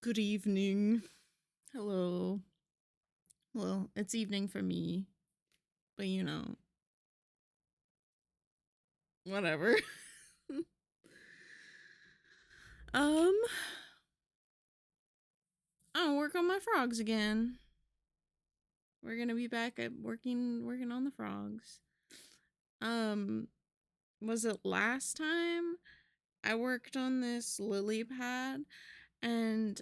Good evening. Hello. Well, it's evening for me, but whatever. um, I'll work on my frogs again. We're gonna be back at working on the frogs. Um, was it last time I worked on this lily pad and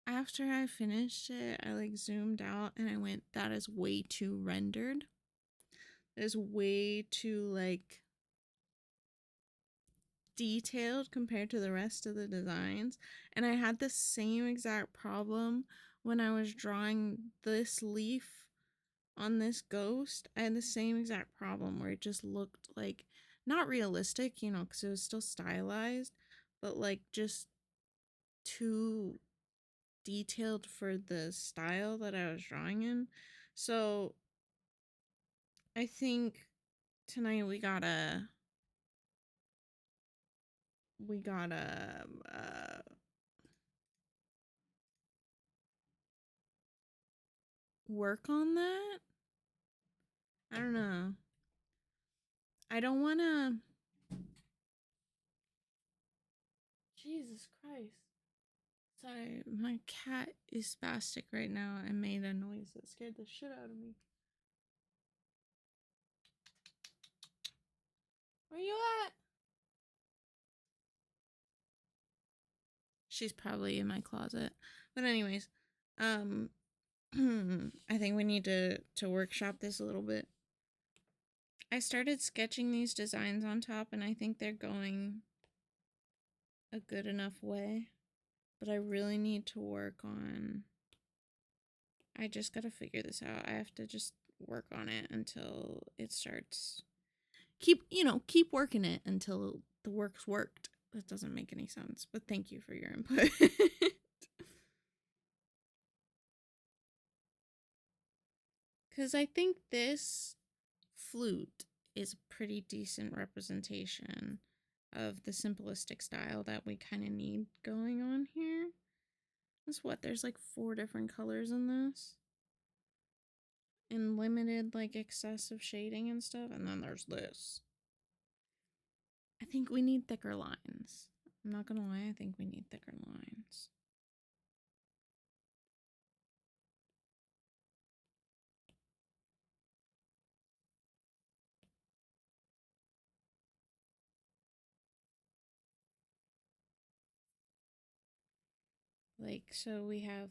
after I finished it, I zoomed out and I went, that is way too rendered. That is way too detailed compared to the rest of the designs. And I had the same exact problem when I was drawing this leaf on this ghost. I had the same exact problem where it just looked not realistic, because it was still stylized, but just too detailed for the style that I was drawing in. So I think tonight we gotta work on that. I don't know. I don't want to. Jesus Christ. Sorry, my cat is spastic right now and made a noise that scared the shit out of me. Where you at? She's probably in my closet. But anyways, I think we need to workshop this a little bit. I started sketching these designs on top and I think they're going a good enough way. But I really need to work on. I just gotta figure this out. I have to just work on it until it starts. Keep working it until the work's worked. That doesn't make any sense, but thank you for your input. Because I think this flute is a pretty decent representation of the simplistic style that we kind of need going on here. That's what, there's 4 different colors in this. And limited, excessive shading and stuff. And then there's this. I think we need thicker lines. I'm not gonna lie, I think we need thicker lines. So we have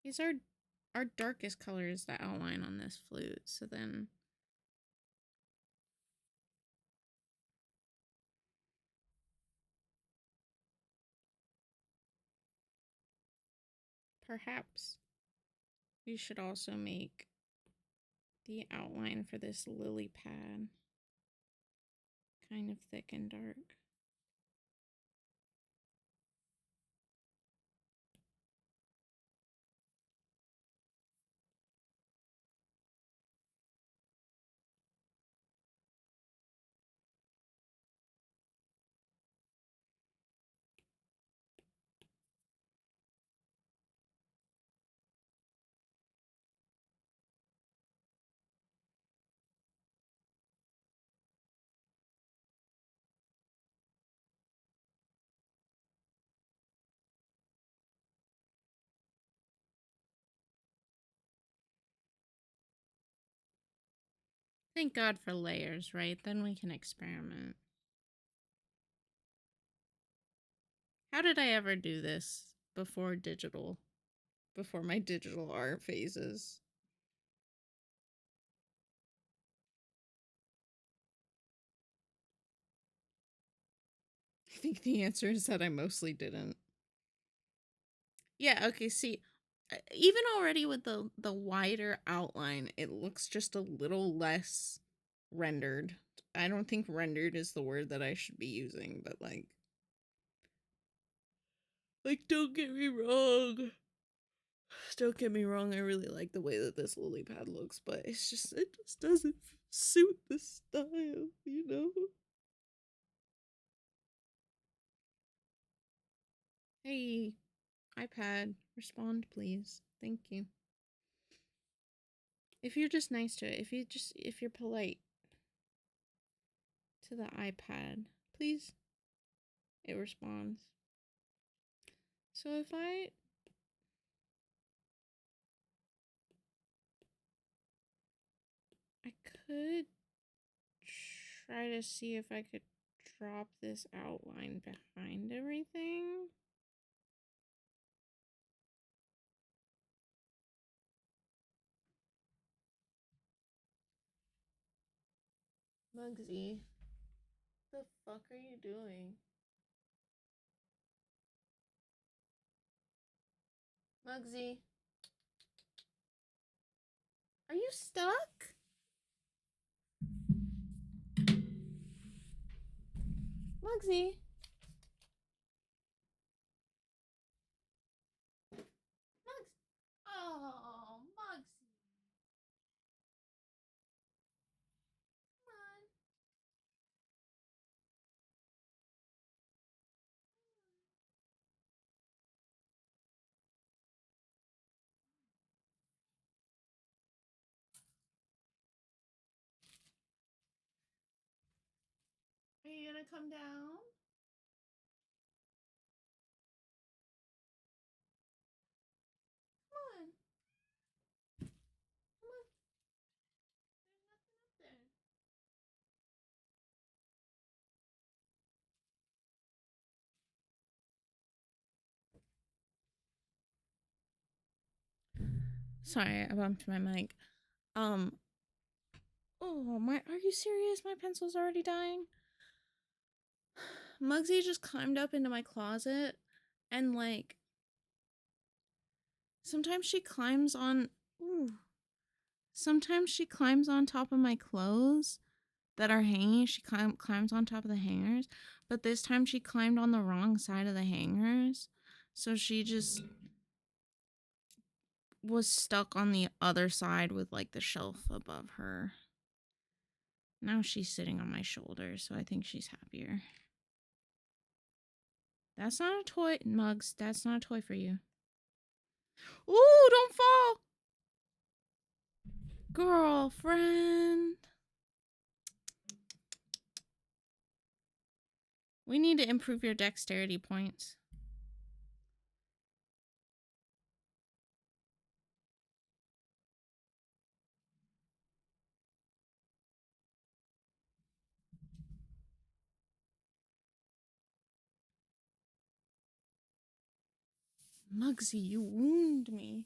these are our darkest color is the outline on this flute. So then perhaps we should also make the outline for this lily pad kind of thick and dark. Thank God for layers, right? Then we can experiment. How did I ever do this before my digital art phases? I think the answer is that I mostly didn't. Yeah, okay, see, even already with the wider outline, it looks just a little less rendered. I don't think rendered is the word that I should be using, but don't get me wrong. Don't get me wrong, I really like the way that this lily pad looks, but it just doesn't suit the style, you know? Hey, iPad, respond please. Thank you. If you're just nice to it, if you're polite to the iPad, please, it responds. So if I could try to see if I could drop this outline behind everything. Mugsy, the fuck are you doing? Mugsy, are you stuck? Mugsy. Mugs. Oh, Mugsy. Come on. Are you gonna come down? Come on. Come on. There's nothing up there. Sorry, I bumped my mic. Oh my, are you serious? My pencil's already dying. Mugsy just climbed up into my closet and like sometimes she climbs on sometimes she climbs on top of my clothes that are hanging. She climbs on top of the hangers, but this time she climbed on the wrong side of the hangers. So she just was stuck on the other side with like the shelf above her. Now she's sitting on my shoulder, so I think she's happier. That's not a toy, Mugs. That's not a toy for you. Ooh, don't fall! Girlfriend. We need to improve your dexterity points. Mugsy, you wound me.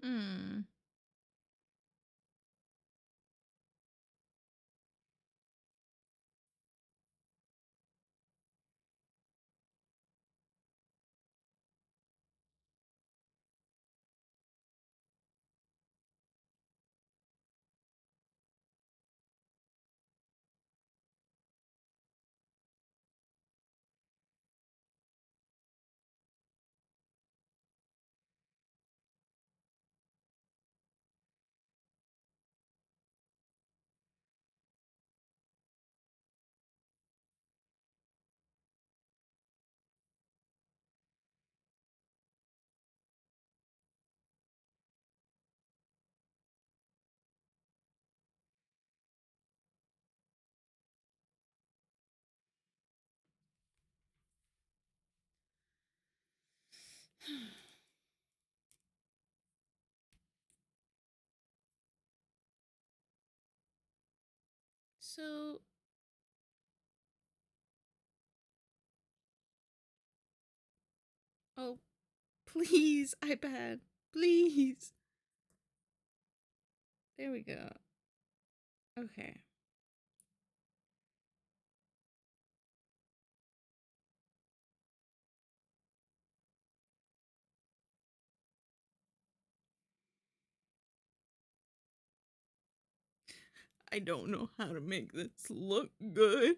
Hmm. So... Oh, please, iPad. Please. There we go. Okay. I don't know how to make this look good.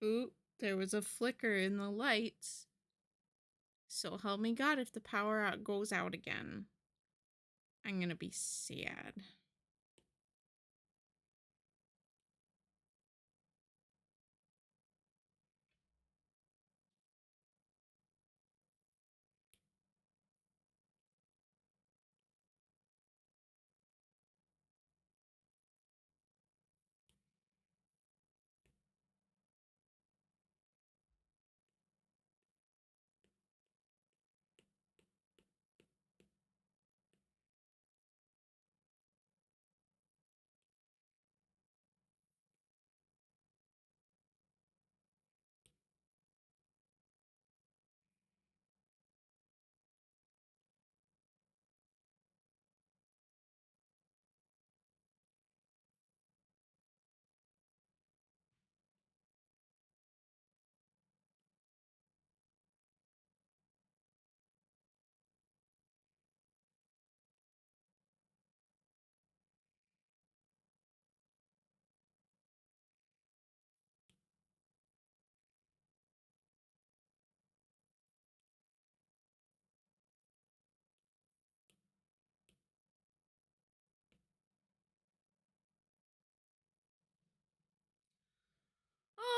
Ooh, there was a flicker in the lights. So help me God if the power out goes out again. I'm gonna be sad.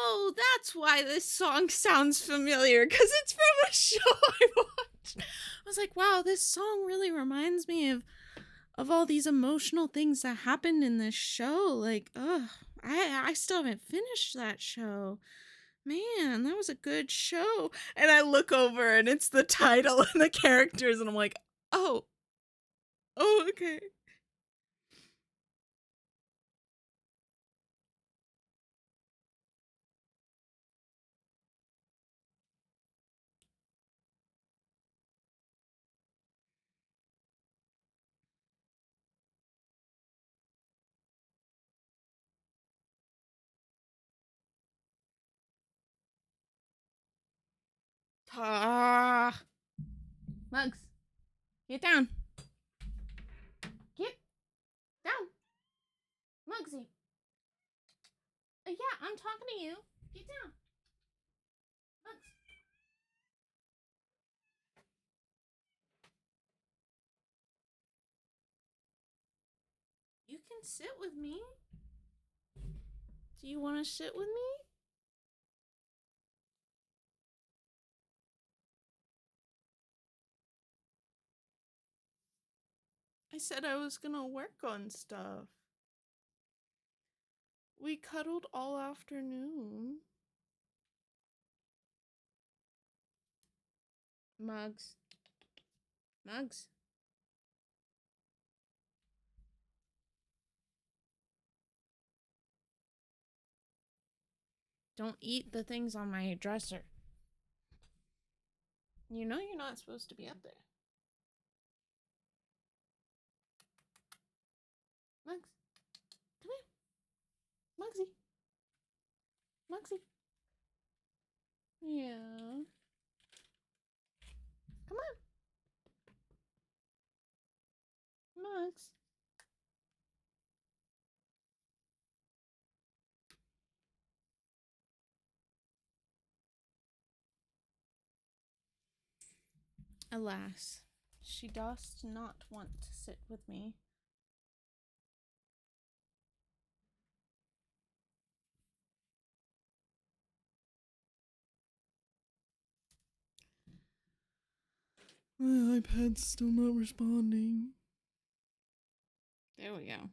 Oh, that's why this song sounds familiar, because it's from a show I watched. I was like, wow, this song really reminds me of all these emotional things that happened in this show. Like, ugh, I still haven't finished that show. Man, that was a good show. And I look over and it's the title and the characters, and I'm like, oh, okay. Ah, Mugs, get down. Get down. Mugsy. Yeah, I'm talking to you. Get down. Mugs. You can sit with me. Do you want to sit with me? I said I was gonna work on stuff. We cuddled all afternoon. Mugs. Mugs. Don't eat the things on my dresser. You know you're not supposed to be up there. Mugs. Come here. Mugsy. Mugsy. Yeah. Come on. Mugs. Alas, she doth not want to sit with me. My iPad's still not responding. There we go.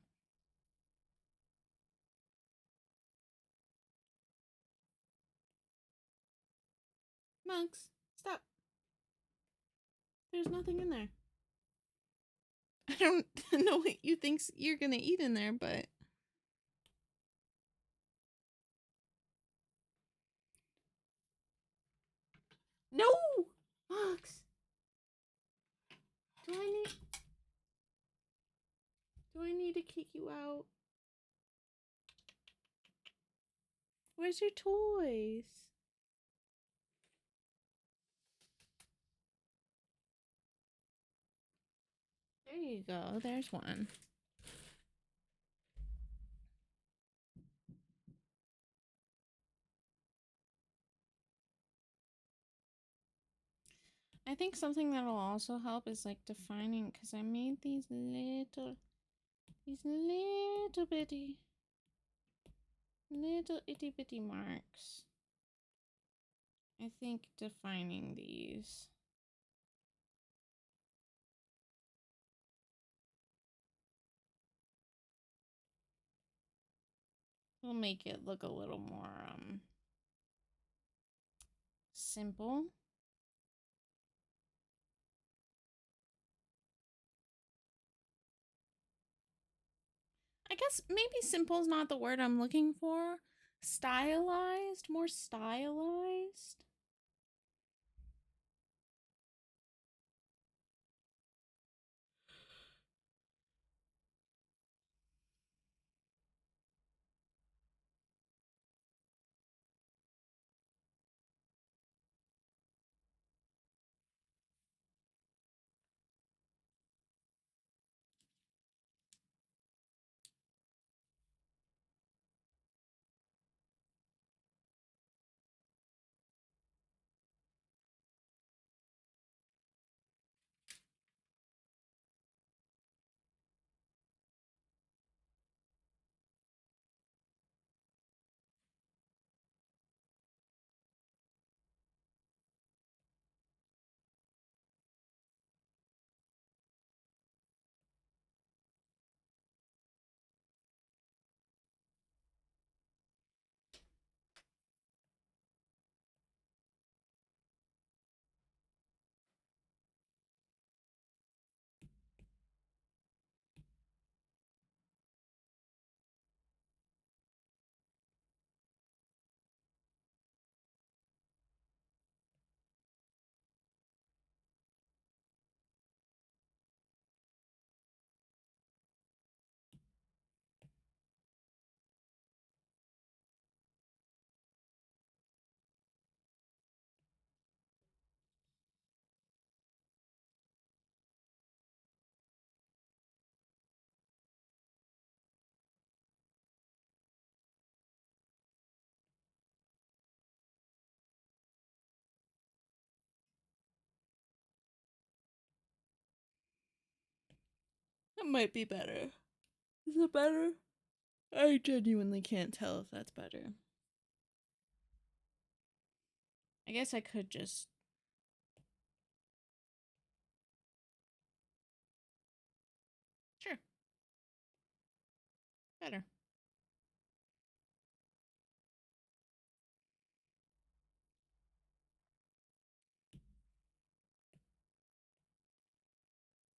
Monks, stop. There's nothing in there. I don't know what you think you're gonna eat in there, but... No! Monks! Do I need to kick you out? Where's your toys? There you go. There's one. I think something that'll also help is like defining, because I made these little itty bitty marks. I think defining these will make it look a little more simple. I guess maybe simple is not the word I'm looking for. Stylized, more stylized. That might be better. Is it better? I genuinely can't tell if that's better. I guess I could just... Sure. Better.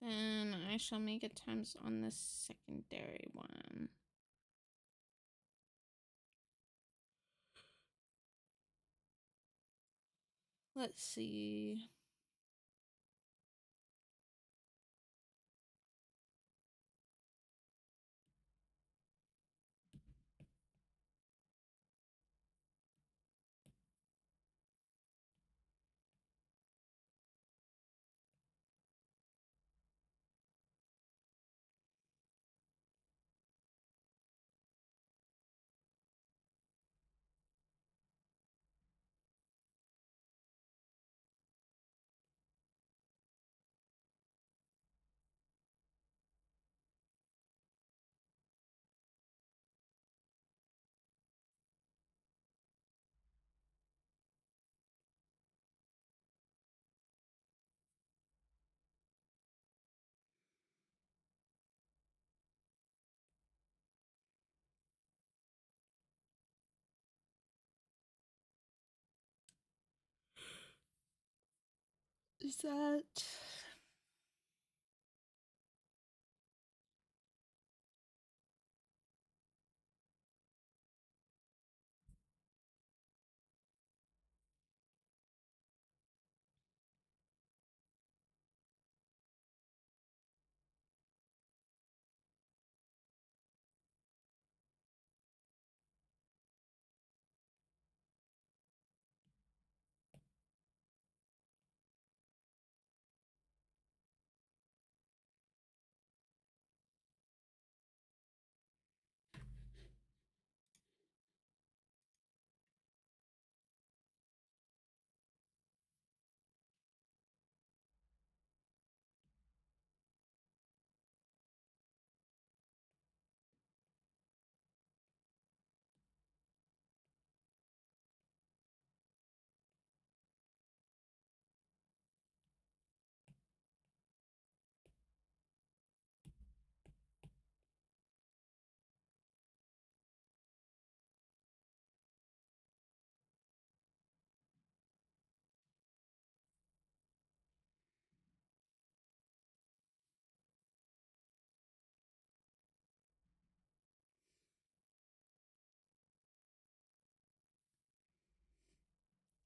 Then I shall make attempts on the secondary one. Let's see. reset.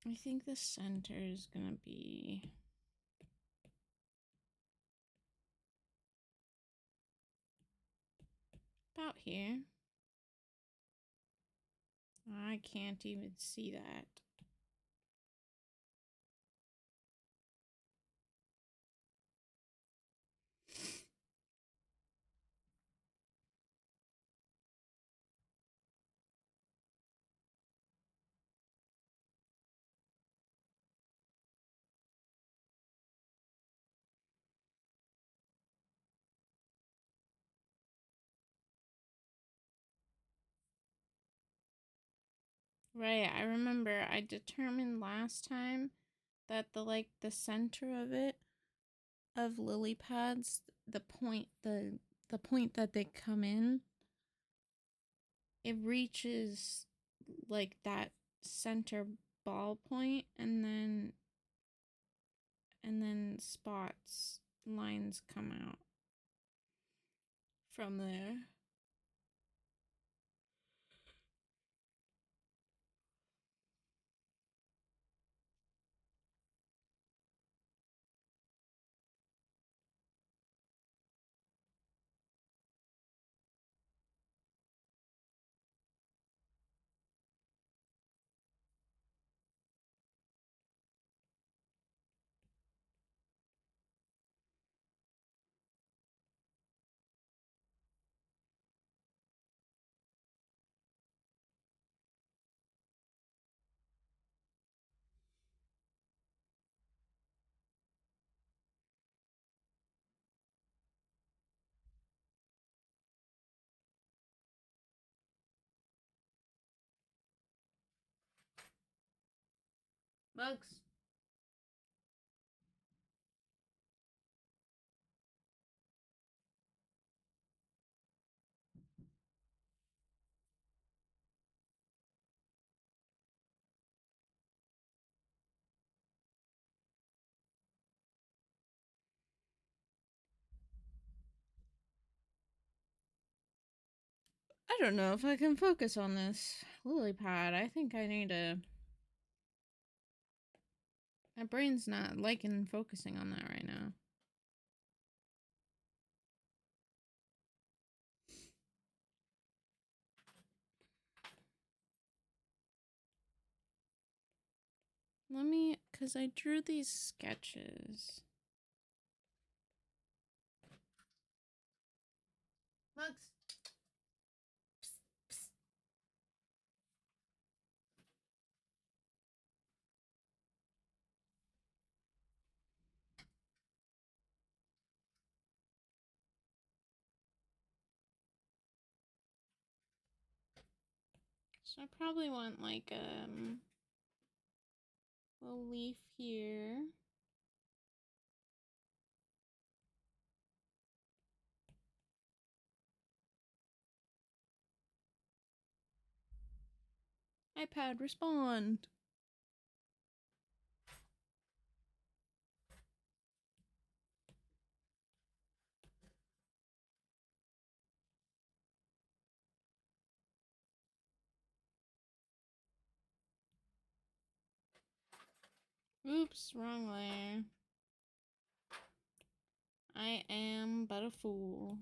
I think the center is gonna be about here. I can't even see that. Right, I remember I determined last time that the center of it, of lily pads, the point that they come in, it reaches like that center ball point, and then spots, lines come out from there. Bugs. I don't know if I can focus on this lily pad. I think I need to. My brain's not liking focusing on that right now. Let me, because I drew these sketches. Bugs. So I probably want like a leaf here. iPad respond. Oops, wrong layer. I am but a fool.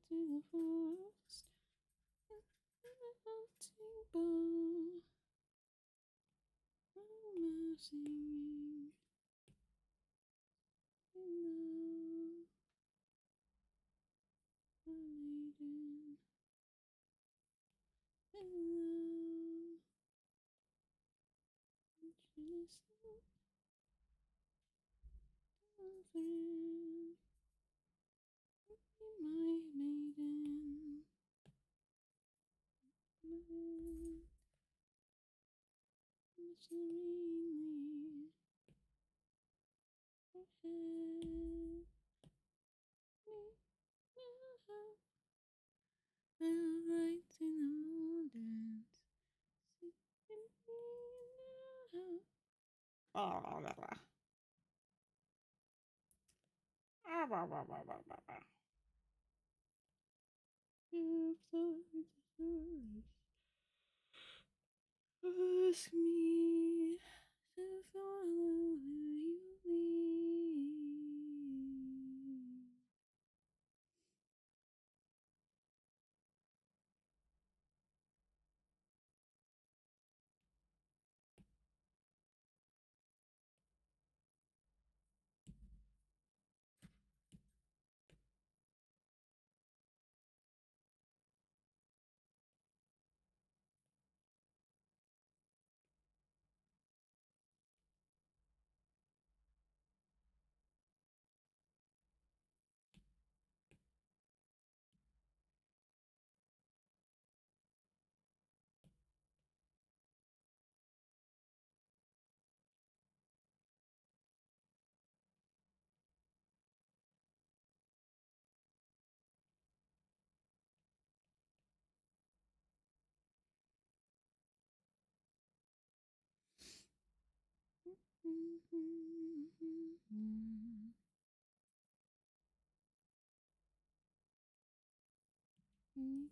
To the forest, melting bow, singing in the maiden, in the jealous friend, my maiden, serenely ahead. Lights in the moon dance. Ask me to follow where you lead.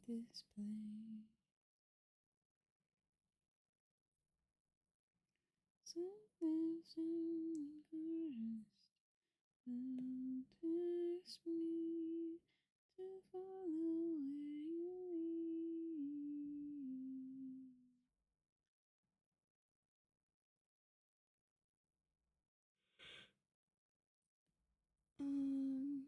Display. So lives in the forest. Text me to follow where you lead. Um,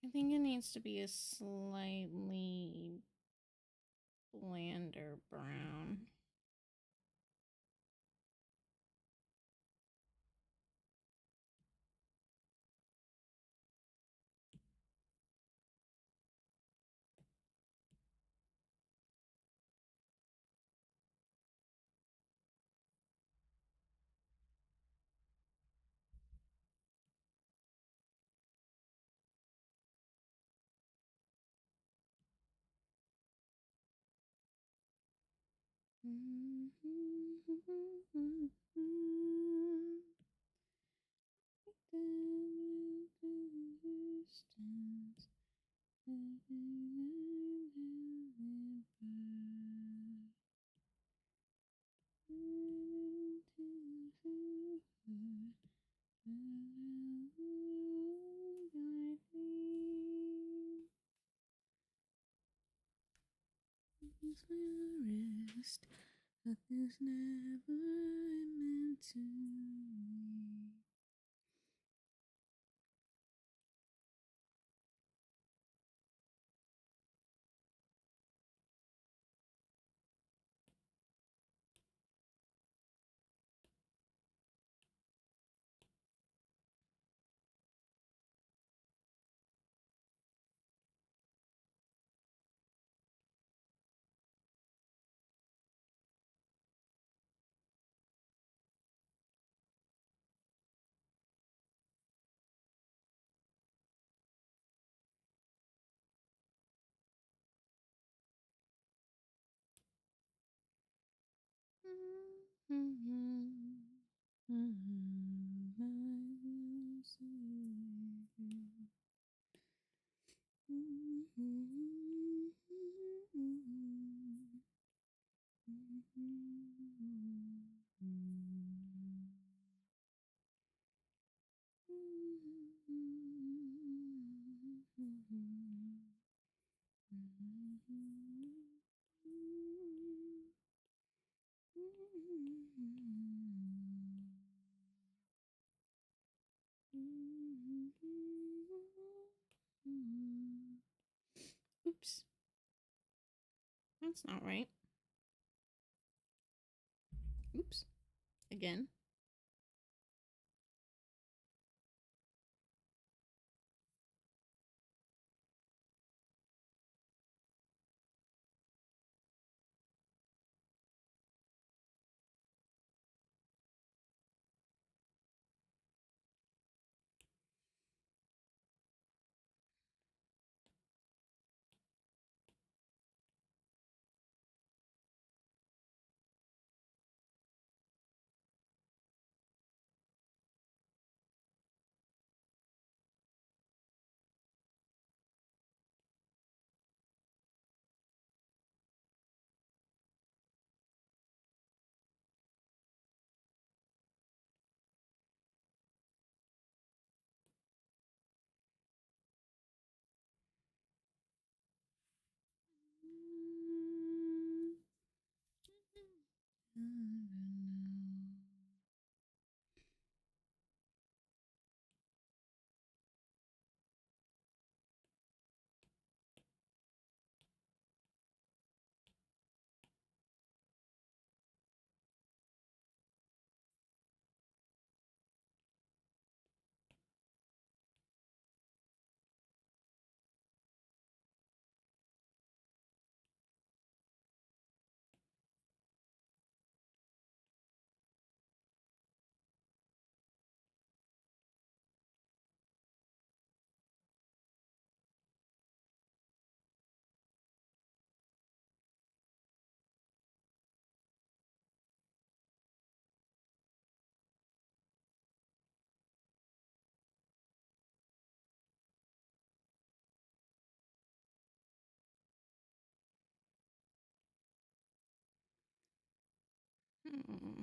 I think it needs to be a slightly blander brown. Wrist, nothing's never meant to me. Oops. That's not right. Oops. Again. Hmm.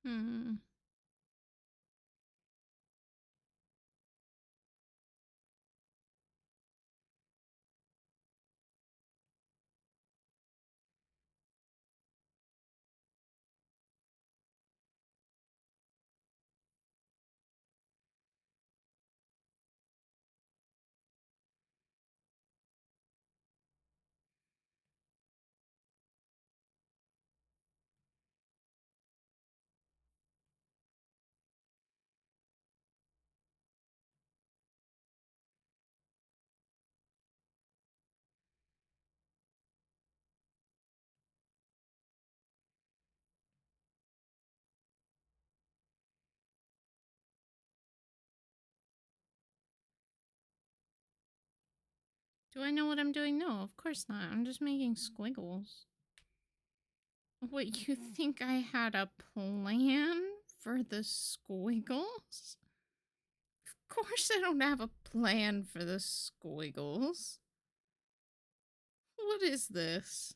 Hmm. Do I know what I'm doing? No, of course not. I'm just making squiggles. What, you think I had a plan for the squiggles? Of course I don't have a plan for the squiggles. What is this?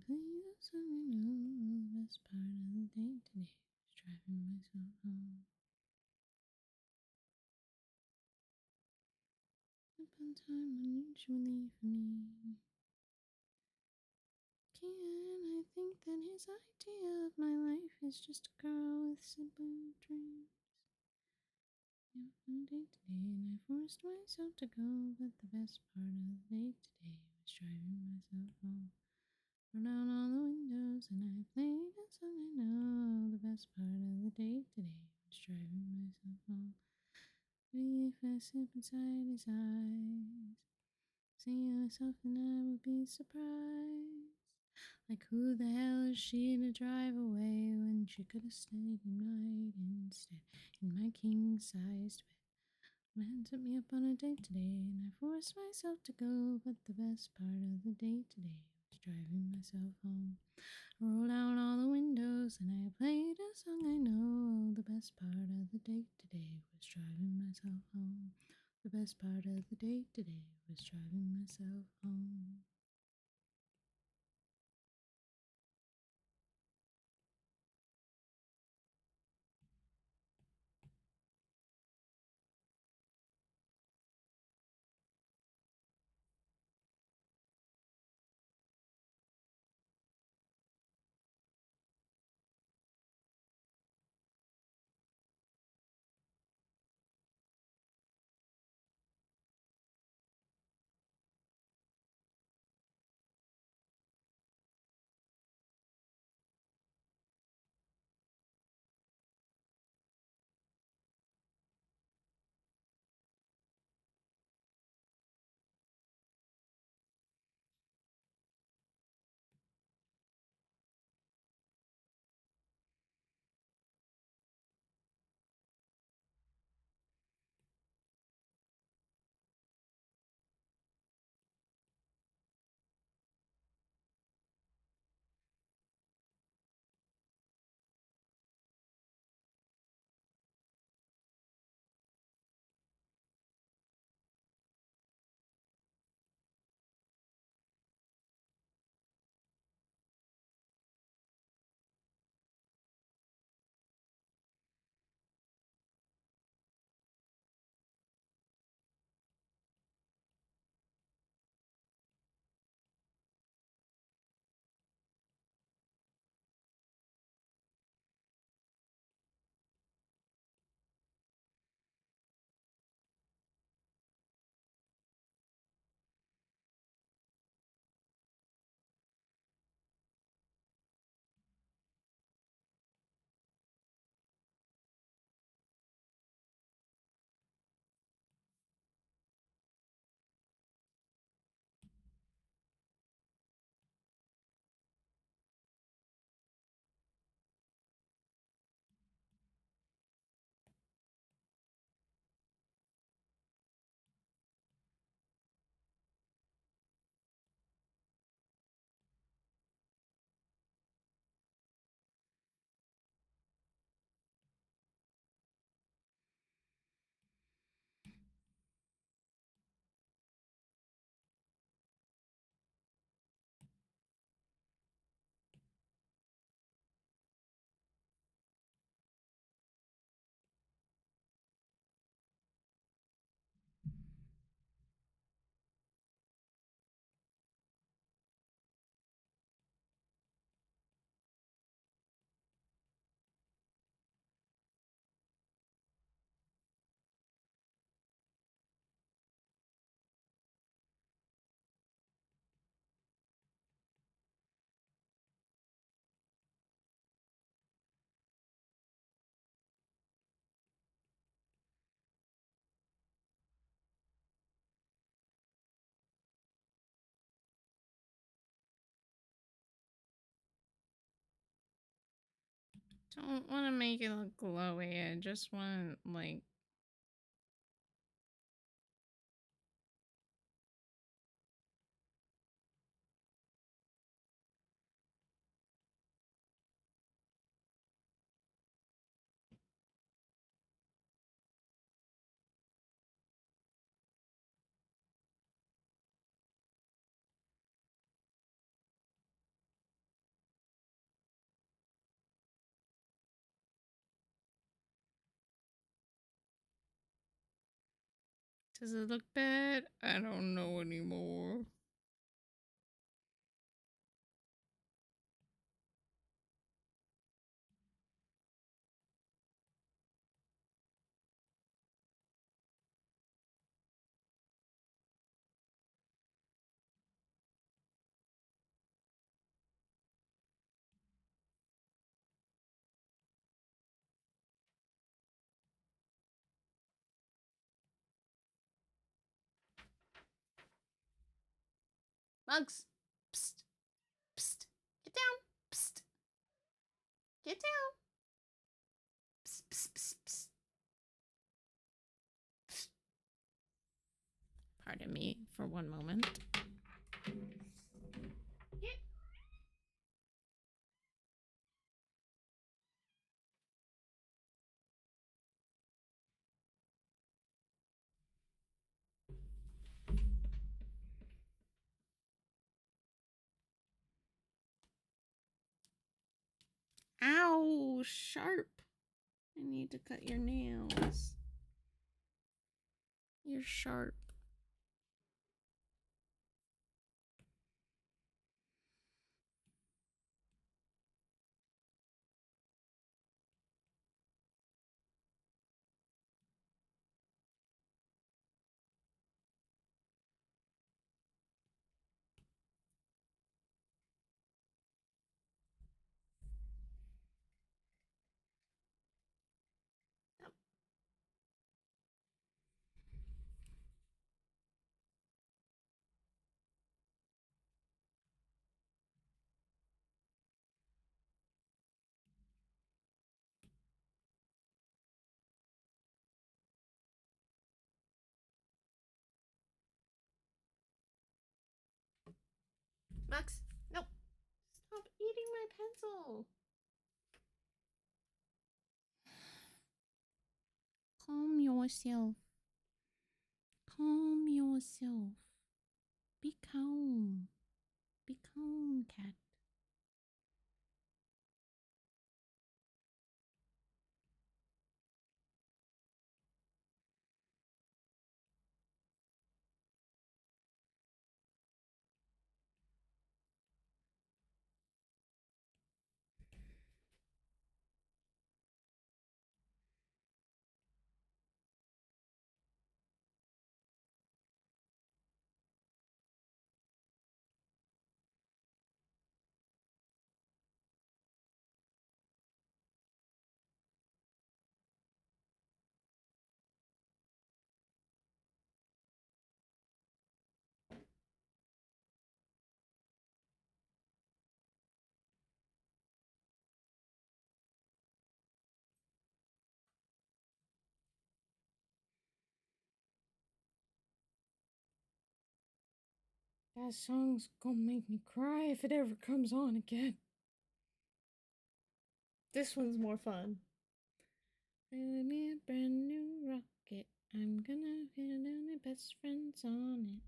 Please, I know the best part of the day today was driving myself home. Upon time unusually for me. Can I think that his idea of my life is just a girl with simple dreams? Yeah, on a date today, and I forced myself to go, but the best part of the day today was driving myself home. Roll down all the windows, and I played a song I know. The best part of the day today was driving myself home. If I slip inside his eyes, see myself, and I would be surprised. Like, who the hell is she to drive away when she could have stayed the night instead in my king sized bed? Man took me up on a date today, and I forced myself to go. But the best part of the day today was driving myself home. I rolled down all the windows, and I played a song I know. The best part of the day today was driving myself home. The best part of the day today was driving myself home. don't want to make it look glowy. I just want, like... Does it look bad? I don't know anymore. Mugs! Psst! Psst! Get down! Psst! Get down! Psst, psst, psst, psst. Psst. Pardon me for one moment. Get. Ow! Sharp! I need to cut your nails. You're sharp. Max, no! Stop eating my pencil! Calm yourself. Calm yourself. Be calm. Be calm, cat. That song's gonna make me cry if it ever comes on again. This one's more fun. Build me a brand new rocket. I'm gonna get all my best friends on it.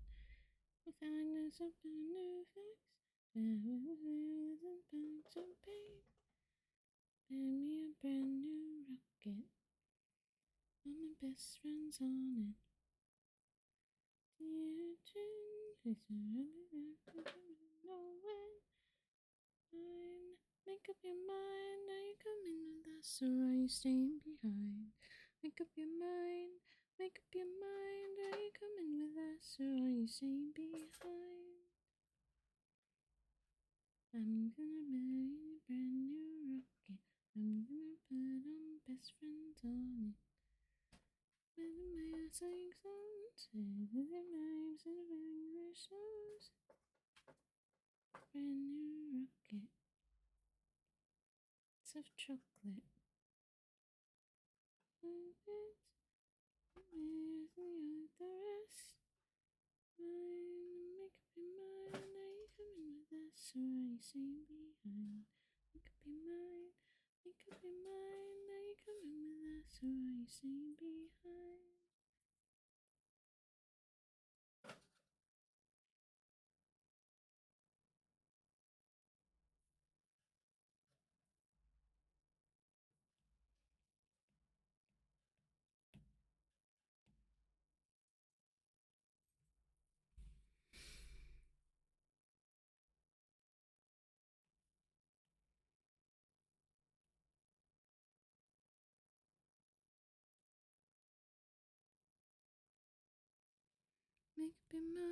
We'll find us something new fix. Build me a brand new rocket. All my best friends on it. Make up your mind, are you coming with us or are you staying behind? Make up your mind, make up your mind, are you coming with us or are you staying behind? I'm gonna build a brand new rocket. I'm gonna put on best friends on it. With my sing songs, with the rhymes and the English songs. Brand new rocket. So of chocolate. Where's the rest? Make up your mind. Are you coming with us or are you staying behind? Make up your mind. Make up your mind. Are you coming with us or are you staying behind? Make up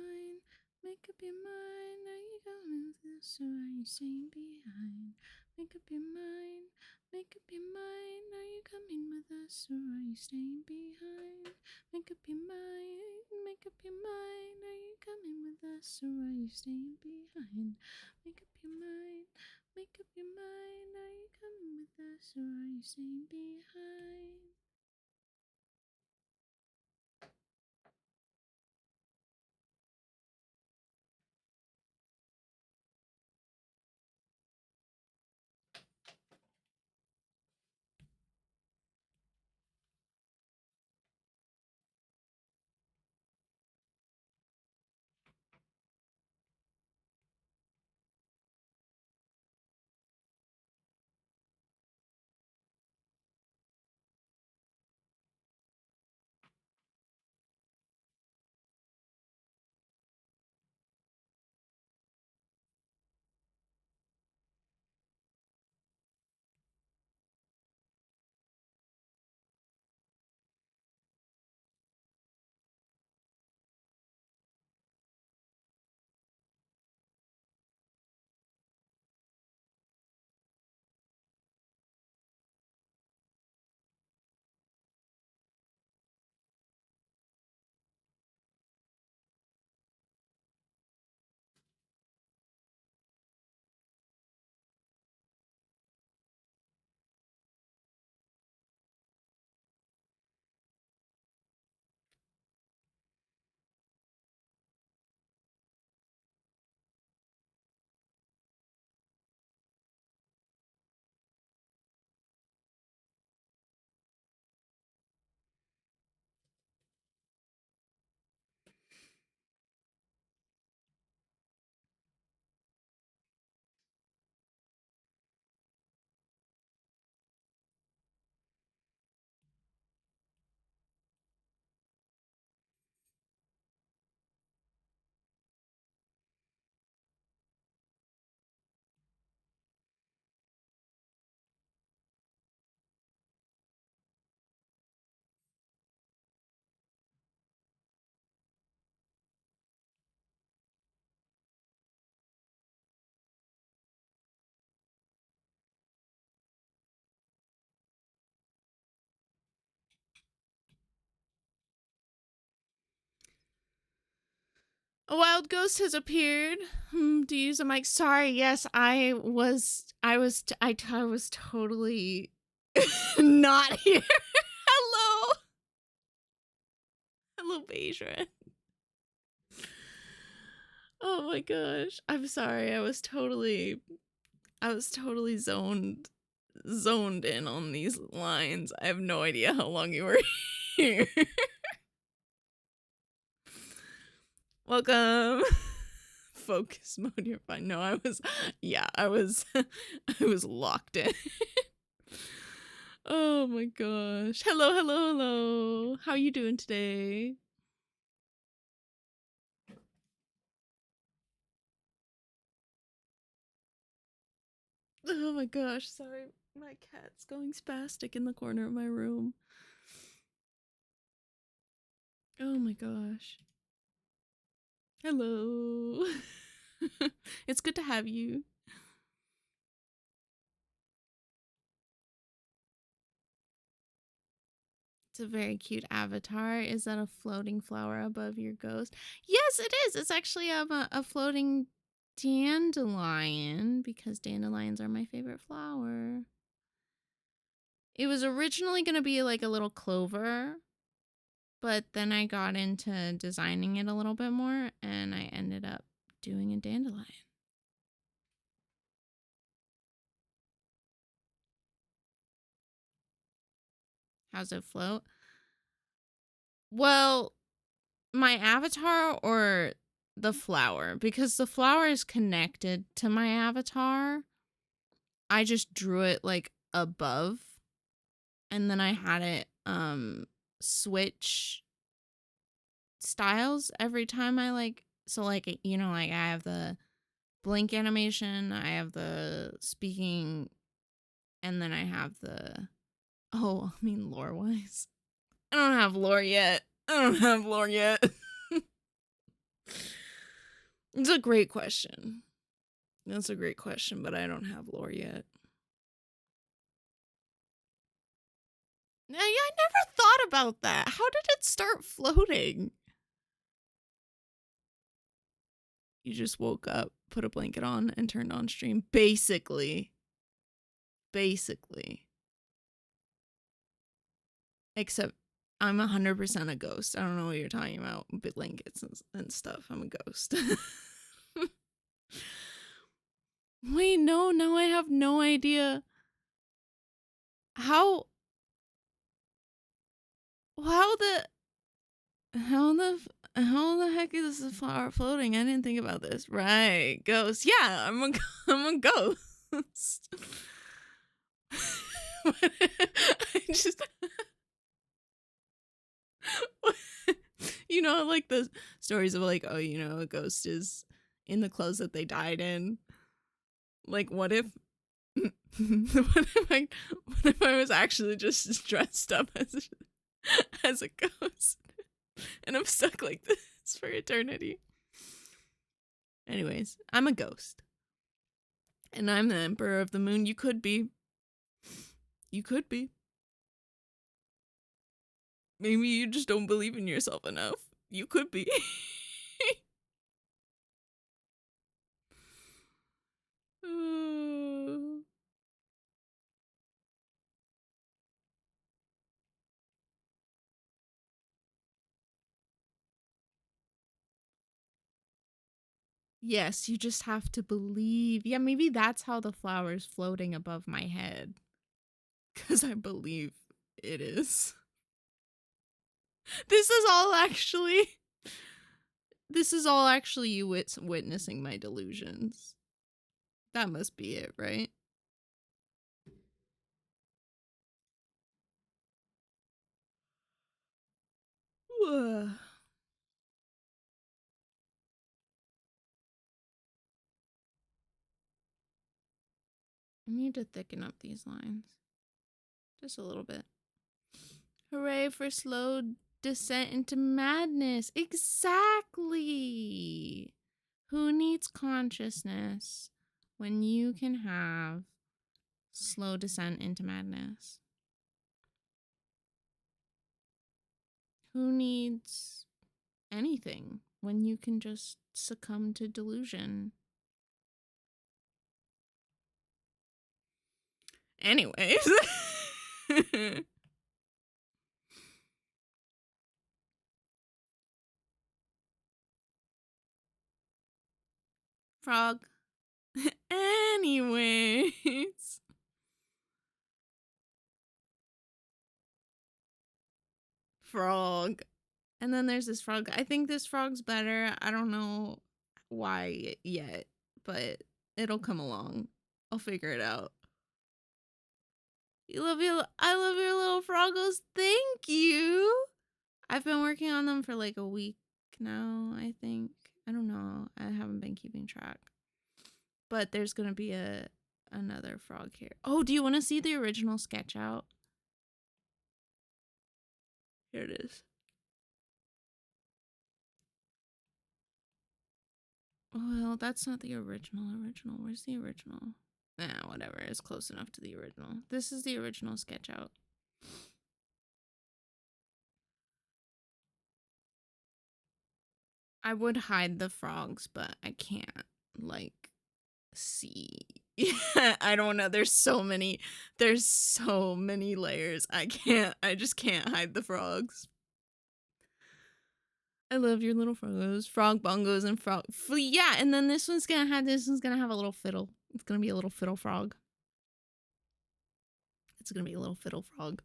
your mind, make up your mind. Are you coming with us or are you staying behind? Make up your mind, make up your mind. Are you coming with us or are you staying behind? Make up your mind, make up your mind. Are you coming with us or are you staying behind? Make up your mind, make up your mind. Are you coming with us or are you staying behind? A wild ghost has appeared. To use a mic. Sorry. Yes, I was totally not here. Hello. Hello, Beijren. Oh my gosh. I'm sorry. I was totally zoned in on these lines. I have no idea how long you were here. Welcome. Focus mode, you're fine. No, I was I was locked in. Oh my gosh. Hello, hello, hello. How you doing today? Oh my gosh, sorry. My cat's going spastic in the corner of my room. Oh my gosh. Hello. It's good to have you. It's a very cute avatar. Is that a floating flower above your ghost? Yes, it is. It's actually a floating dandelion because dandelions are my favorite flower. It was originally going to be like a little clover, but then I got into designing it a little bit more and I ended up doing a dandelion. How's it float? Well, my avatar or the flower? Because the flower is connected to my avatar. I just drew it like above and then I had it switch styles every time I like, so like, you know, like I have the blink animation, I have the speaking, and then I have the lore wise. I don't have lore yet. It's a great question. That's a great question, but I don't have lore yet. Yeah, I never thought about that. How did it start floating? You just woke up, put a blanket on, and turned on stream. Basically. Except I'm 100% a ghost. I don't know what you're talking about. Blankets and stuff. I'm a ghost. Wait, no, now I have no idea. How the heck is this flower floating? I didn't think about this. Right, ghost. Yeah, I'm a ghost. I just you know, like the stories of like, oh, you know, a ghost is in the clothes that they died in. Like, what if what if I was actually just dressed up as a ghost and I'm stuck like this for eternity? Anyways, I'm a ghost. And I'm the emperor of the moon. You could be. Maybe you just don't believe in yourself enough. You could be. Yes, you just have to believe. Yeah, maybe that's how the flower's floating above my head. Because I believe it is. This is all actually you witnessing my delusions. That must be it, right? I need to thicken up these lines. Just a little bit. Hooray for slow descent into madness. Exactly. Who needs consciousness when you can have slow descent into madness? Who needs anything when you can just succumb to delusion? Anyways. Frog. Anyways. Frog. And then there's this frog. I think this frog's better. I don't know why yet, but it'll come along. I'll figure it out. I love your little froggos. Thank you. I've been working on them for like a week now, I think. I don't know. I haven't been keeping track. But there's going to be another frog here. Oh, do you want to see the original sketch out? Here it is. Well, that's not the original. Where's the original? Whatever. It's close enough to the original. This is the original sketch out. I would hide the frogs, but I can't, like, see Yeah, I don't know. There's so many layers. I just can't hide the frogs. I love your little frogs, frog bongos and frog. Yeah, and then this one's gonna have a little fiddle. It's gonna be a little fiddle frog. It's gonna be a little fiddle frog.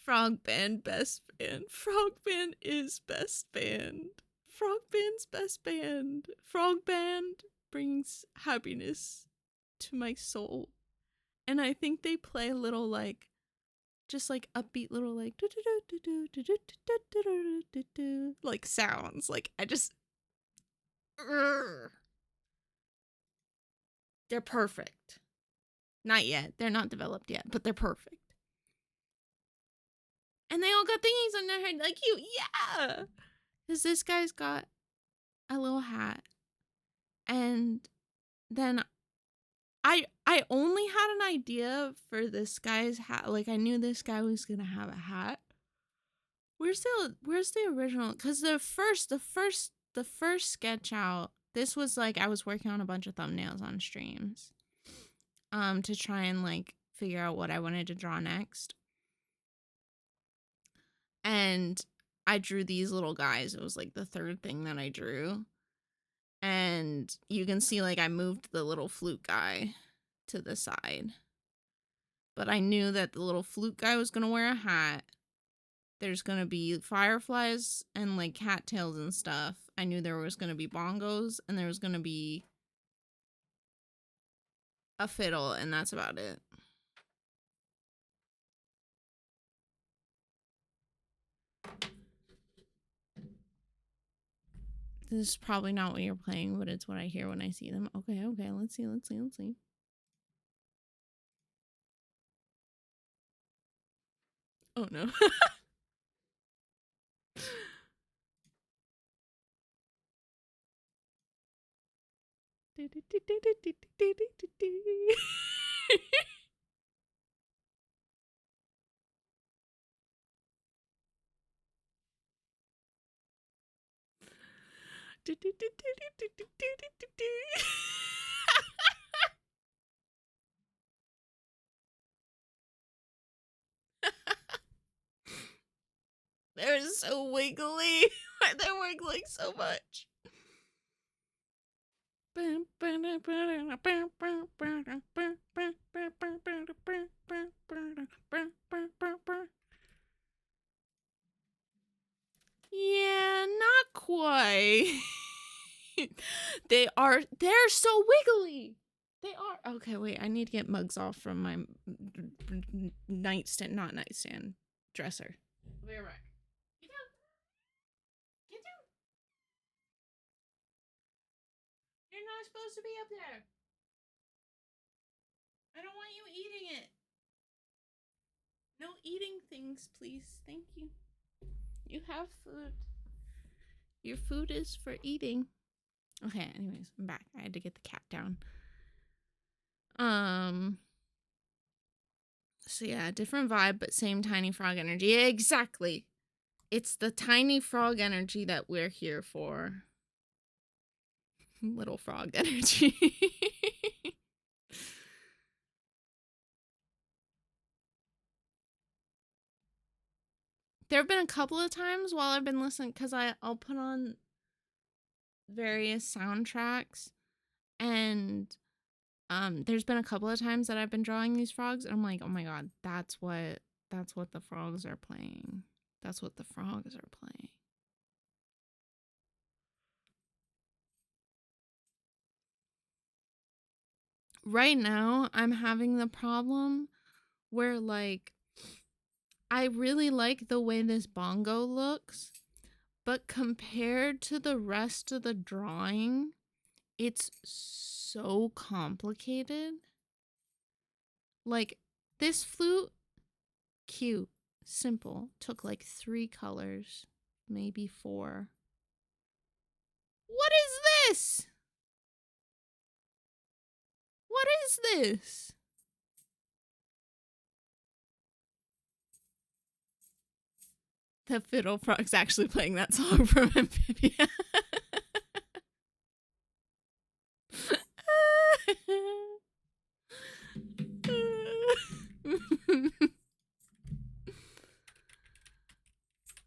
Frog band, best band. Frog band is best band. Frog band's best band. Frog band brings happiness to my soul. And I think they play a little like, just like upbeat little like like sounds. Like I just, they're perfect. Not yet. They're not developed yet, but they're perfect. And they all got thingies on their head like you. Yeah. Because this guy's got a little hat. And then I only had an idea for this guy's hat. Like I knew this guy was gonna have a hat. Where's the original? Because the first sketch out, this was like I was working on a bunch of thumbnails on streams. To try and like figure out what I wanted to draw next. And I drew these little guys. It was like the third thing that I drew. And you can see like I moved the little flute guy to the side. But I knew that the little flute guy was going to wear a hat. There's going to be fireflies and like cattails and stuff. I knew there was going to be bongos and there was going to be a fiddle, and that's about it. This is probably not what you're playing, but it's what I hear when I see them. Okay, let's see. Oh no. They're so wiggly. They're wiggling so much. Yeah, not quite. They're so wiggly. They are. Okay, wait, I need to get mugs off from my nightstand, dresser. I'll be right back. Get down. Get down. You're not supposed to be up there. I don't want you eating it. No eating things, please. Thank you. You have food. Your food is for eating. Okay, anyways, I'm back. I had to get the cat down. So yeah, different vibe, but same tiny frog energy. Exactly. It's the tiny frog energy that we're here for. Little frog energy. There have been a couple of times while I've been listening, because I'll put on various soundtracks, and there's been a couple of times that I've been drawing these frogs, and I'm like, oh my god, that's what the frogs are playing. That's what the frogs are playing. Right now, I'm having the problem where, like, I really like the way this bongo looks, but compared to the rest of the drawing, it's so complicated. Like, this flute, cute, simple, took like 3 colors, maybe 4. What is this? What is this? The fiddle frog's actually playing that song from Amphibia.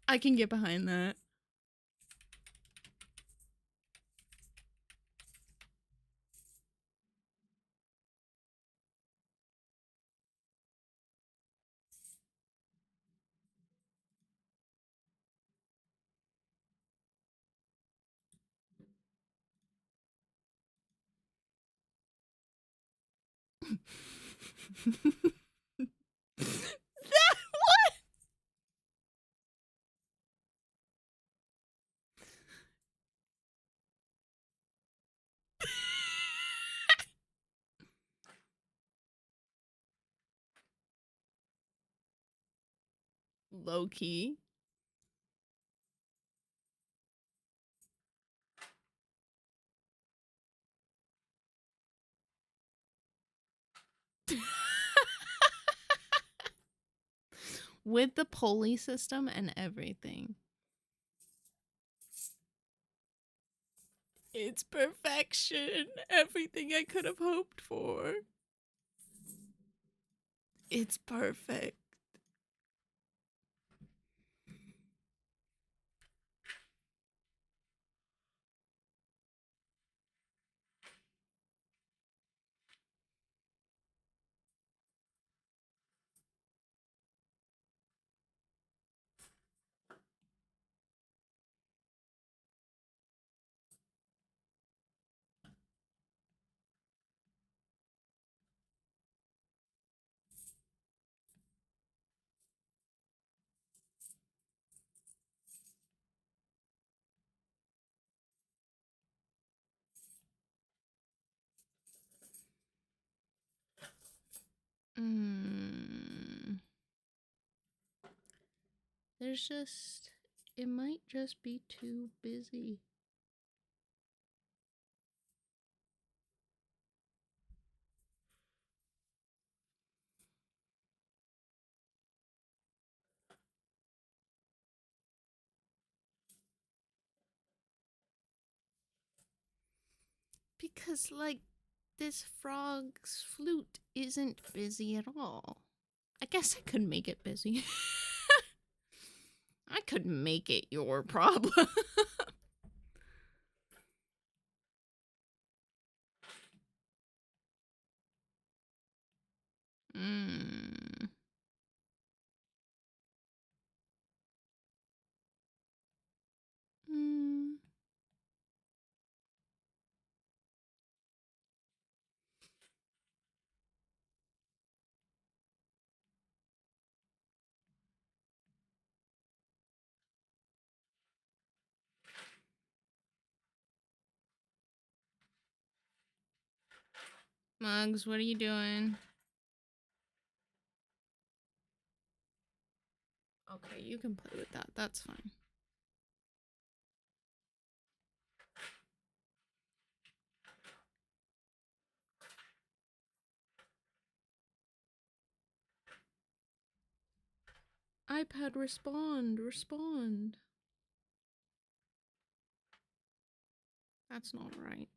I can get behind that. That what? Low key. With the pulley system and everything. It's perfection. Everything I could have hoped for. It's perfect. There's just, it might just be too busy. Because, like, this frog's flute isn't busy at all. I guess I could make it busy. I could make it your problem. mm. Mm. Mugs, what are you doing? Okay, you can play with that. That's fine. iPad, respond. Respond. That's not right.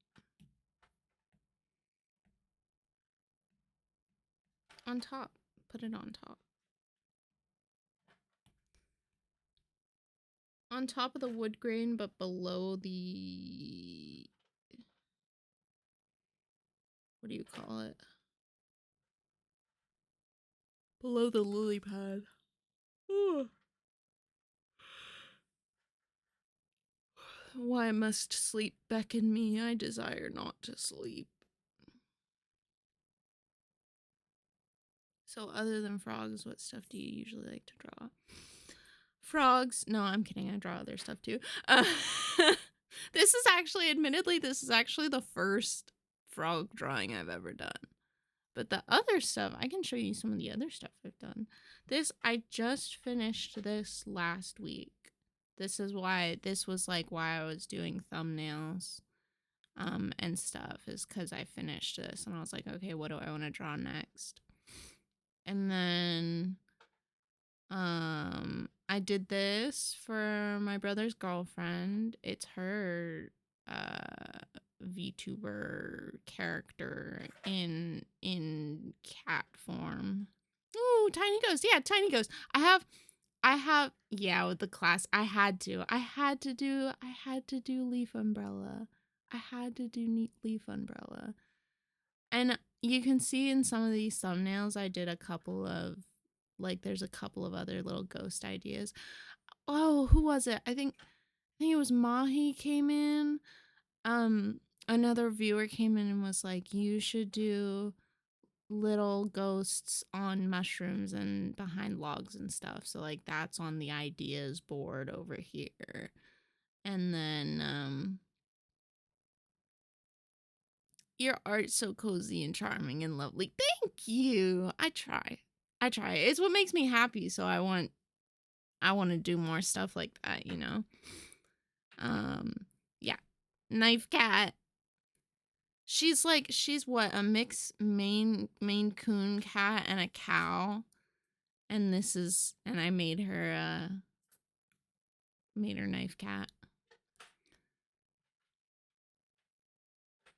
On top. Put it on top. On top of the wood grain, but below the... What do you call it? Below the lily pad. Ooh. Why must sleep beckon me? I desire not to sleep. So other than frogs, what stuff do you usually like to draw? Frogs. No, I'm kidding. I draw other stuff too. This is actually, admittedly, this is actually the first frog drawing I've ever done. But the other stuff, I can show you some of the other stuff I've done. This, I just finished this last week. This is why, this was like why I was doing thumbnails and stuff, is because I finished this and I was like, okay, what do I want to draw next? And then I did this for my brother's girlfriend. It's her VTuber character in cat form. Ooh, tiny ghost. Yeah, tiny ghost. I have Yeah, with the class, I had to do leaf umbrella. I had to do leaf umbrella. And you can see in some of these thumbnails, I did a couple of, like, there's a couple of other little ghost ideas. Oh, who was it? I think it was Mahi came in. Another viewer came in and was like, you should do little ghosts on mushrooms and behind logs and stuff. So like that's on the ideas board over here. And then your art's so cozy and charming and lovely. Thank you. I try. It's what makes me happy, so I want to do more stuff like that, you know. Yeah. Knife cat. She's what, a mixed Maine Coon cat and a cow. And I made her knife cat.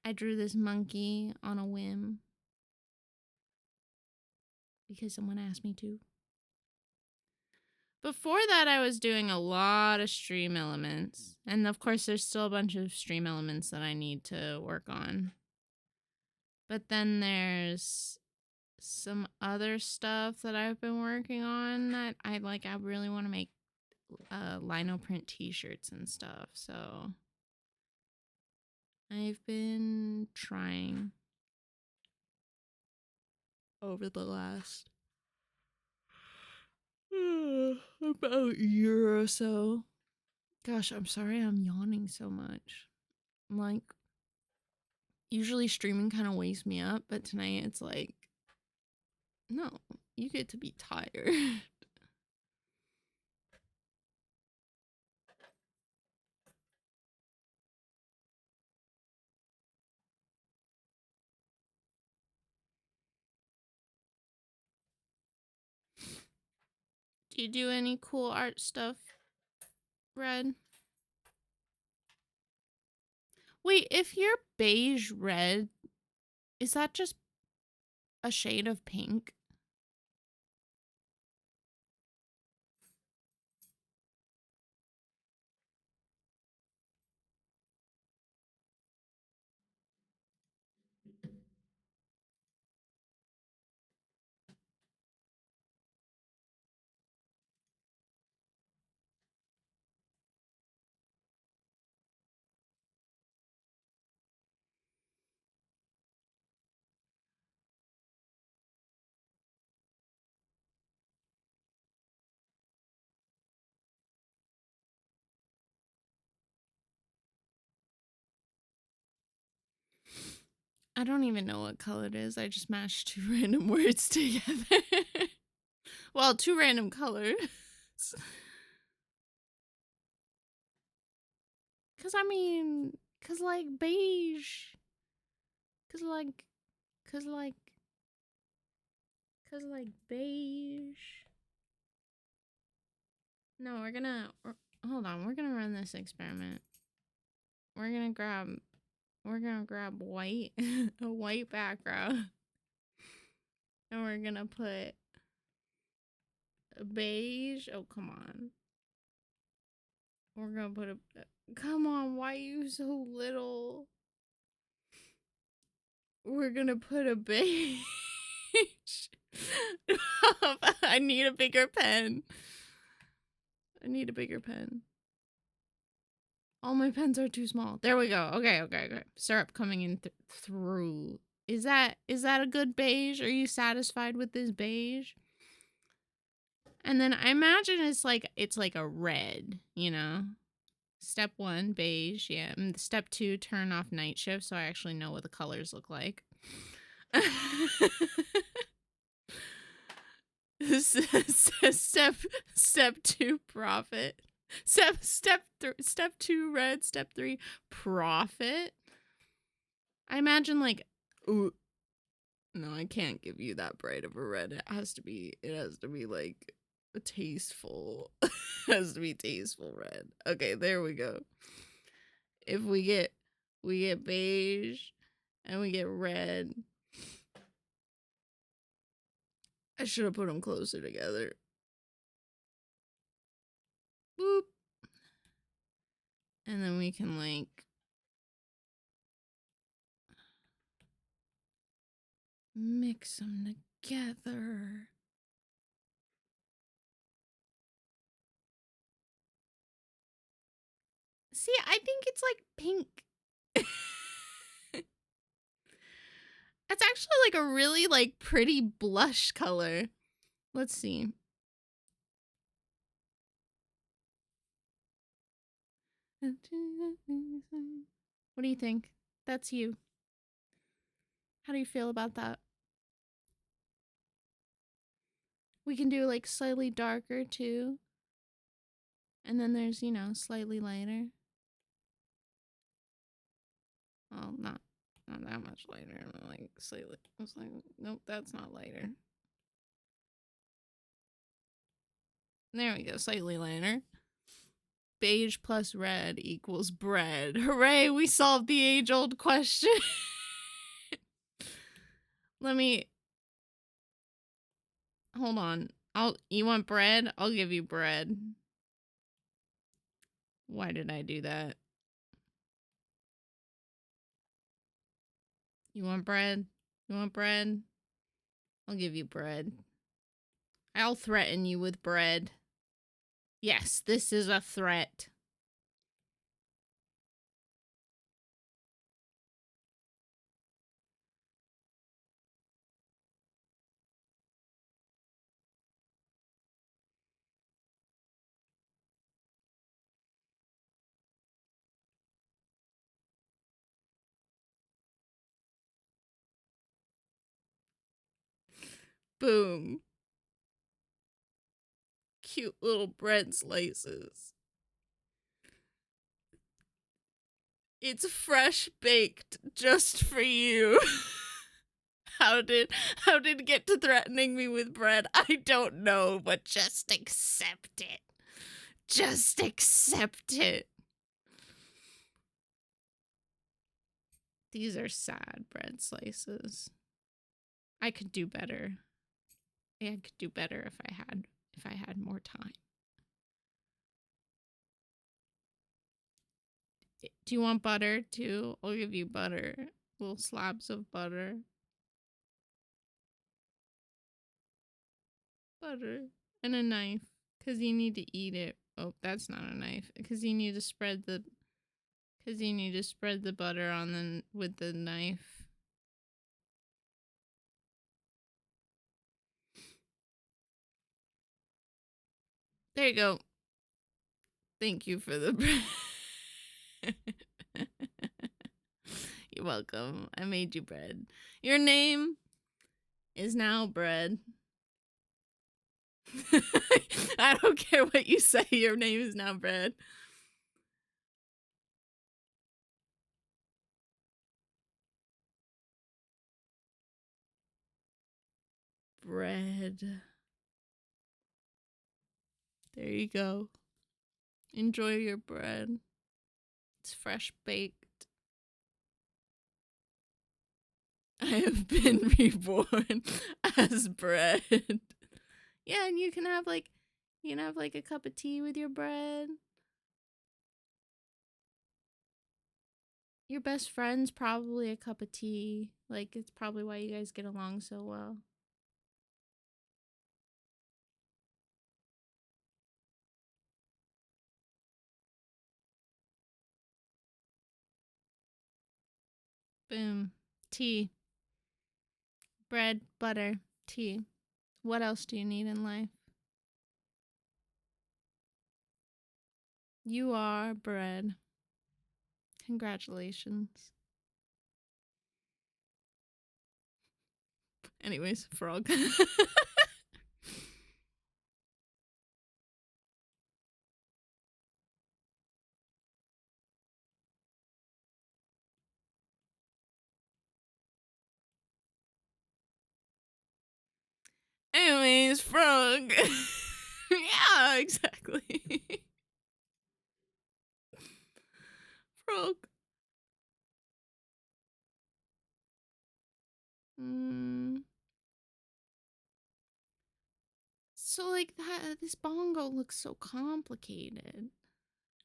I drew this monkey on a whim because someone asked me to. Before that, I was doing a lot of stream elements. And of course, there's still a bunch of stream elements that I need to work on. But then there's some other stuff that I've been working on that I really want to make lino print t-shirts and stuff. So I've been trying over the last about a year or so. Gosh, I'm sorry I'm yawning so much. Like, usually streaming kind of wakes me up, but tonight it's like, no, you get to be tired. Do you do any cool art stuff, Red? Wait, if you're beige red, is that just a shade of pink? I don't even know what color it is. I just mashed two random words together. Well, two random colors. Cause I mean, cause like beige. Cause like, cause like, cause like beige. No, hold on. We're gonna run this experiment. We're gonna grab white, a white background, and we're gonna put a beige. Oh, come on. We're gonna put a. Come on, why are you so little? We're gonna put a beige. I need a bigger pen. All my pens are too small. There we go. Okay. Syrup coming in through. Is that a good beige? Are you satisfied with this beige? And then I imagine it's like a red, you know? Step 1, beige, yeah. And step 2, turn off night shift so I actually know what the colors look like. Step 2, profit. Step 2, red. Step 3, profit. I imagine like, ooh, no, I can't give you that bright of a red. It has to be like a tasteful. It has to be tasteful red. Okay, there we go. If we get beige and we get red. I should have put them closer together. And then we can like mix them together. See, I think it's like pink. It's actually like a really like pretty blush color. Let's see. What do you think? That's you. How do you feel about that? We can do like slightly darker too. And then there's, slightly lighter. Well, not that much lighter. Like slightly. I was like, nope, that's not lighter. There we go, slightly lighter. Beige plus red equals bread. Hooray, we solved the age-old question. Let me... Hold on. You want bread? I'll give you bread. Why did I do that? You want bread? You want bread? I'll give you bread. I'll threaten you with bread. Yes, this is a threat. Boom. Cute little bread slices. It's fresh baked just for you. How did it get to threatening me with bread? I don't know, but just accept it. Just accept it. These are sad bread slices. I could do better. I could do better if I had more time. Do you want butter too? I'll give you butter. Little slabs of butter. Butter. And a knife. Because you need to eat it. Oh, that's not a knife. Because you need to spread the butter on with the knife. There you go. Thank you for the bread. You're welcome. I made you bread. Your name is now bread. I don't care what you say. Your name is now bread. Bread. There you go. Enjoy your bread. It's fresh baked. I have been reborn as bread. Yeah, and you can have like a cup of tea with your bread. Your best friend's probably a cup of tea. Like, it's probably why you guys get along so well. Boom. Tea. Bread, butter, tea. What else do you need in life? You are bread. Congratulations. Anyways, frog. Anyways, frog. Yeah, exactly. Frog. So like this bongo looks so complicated.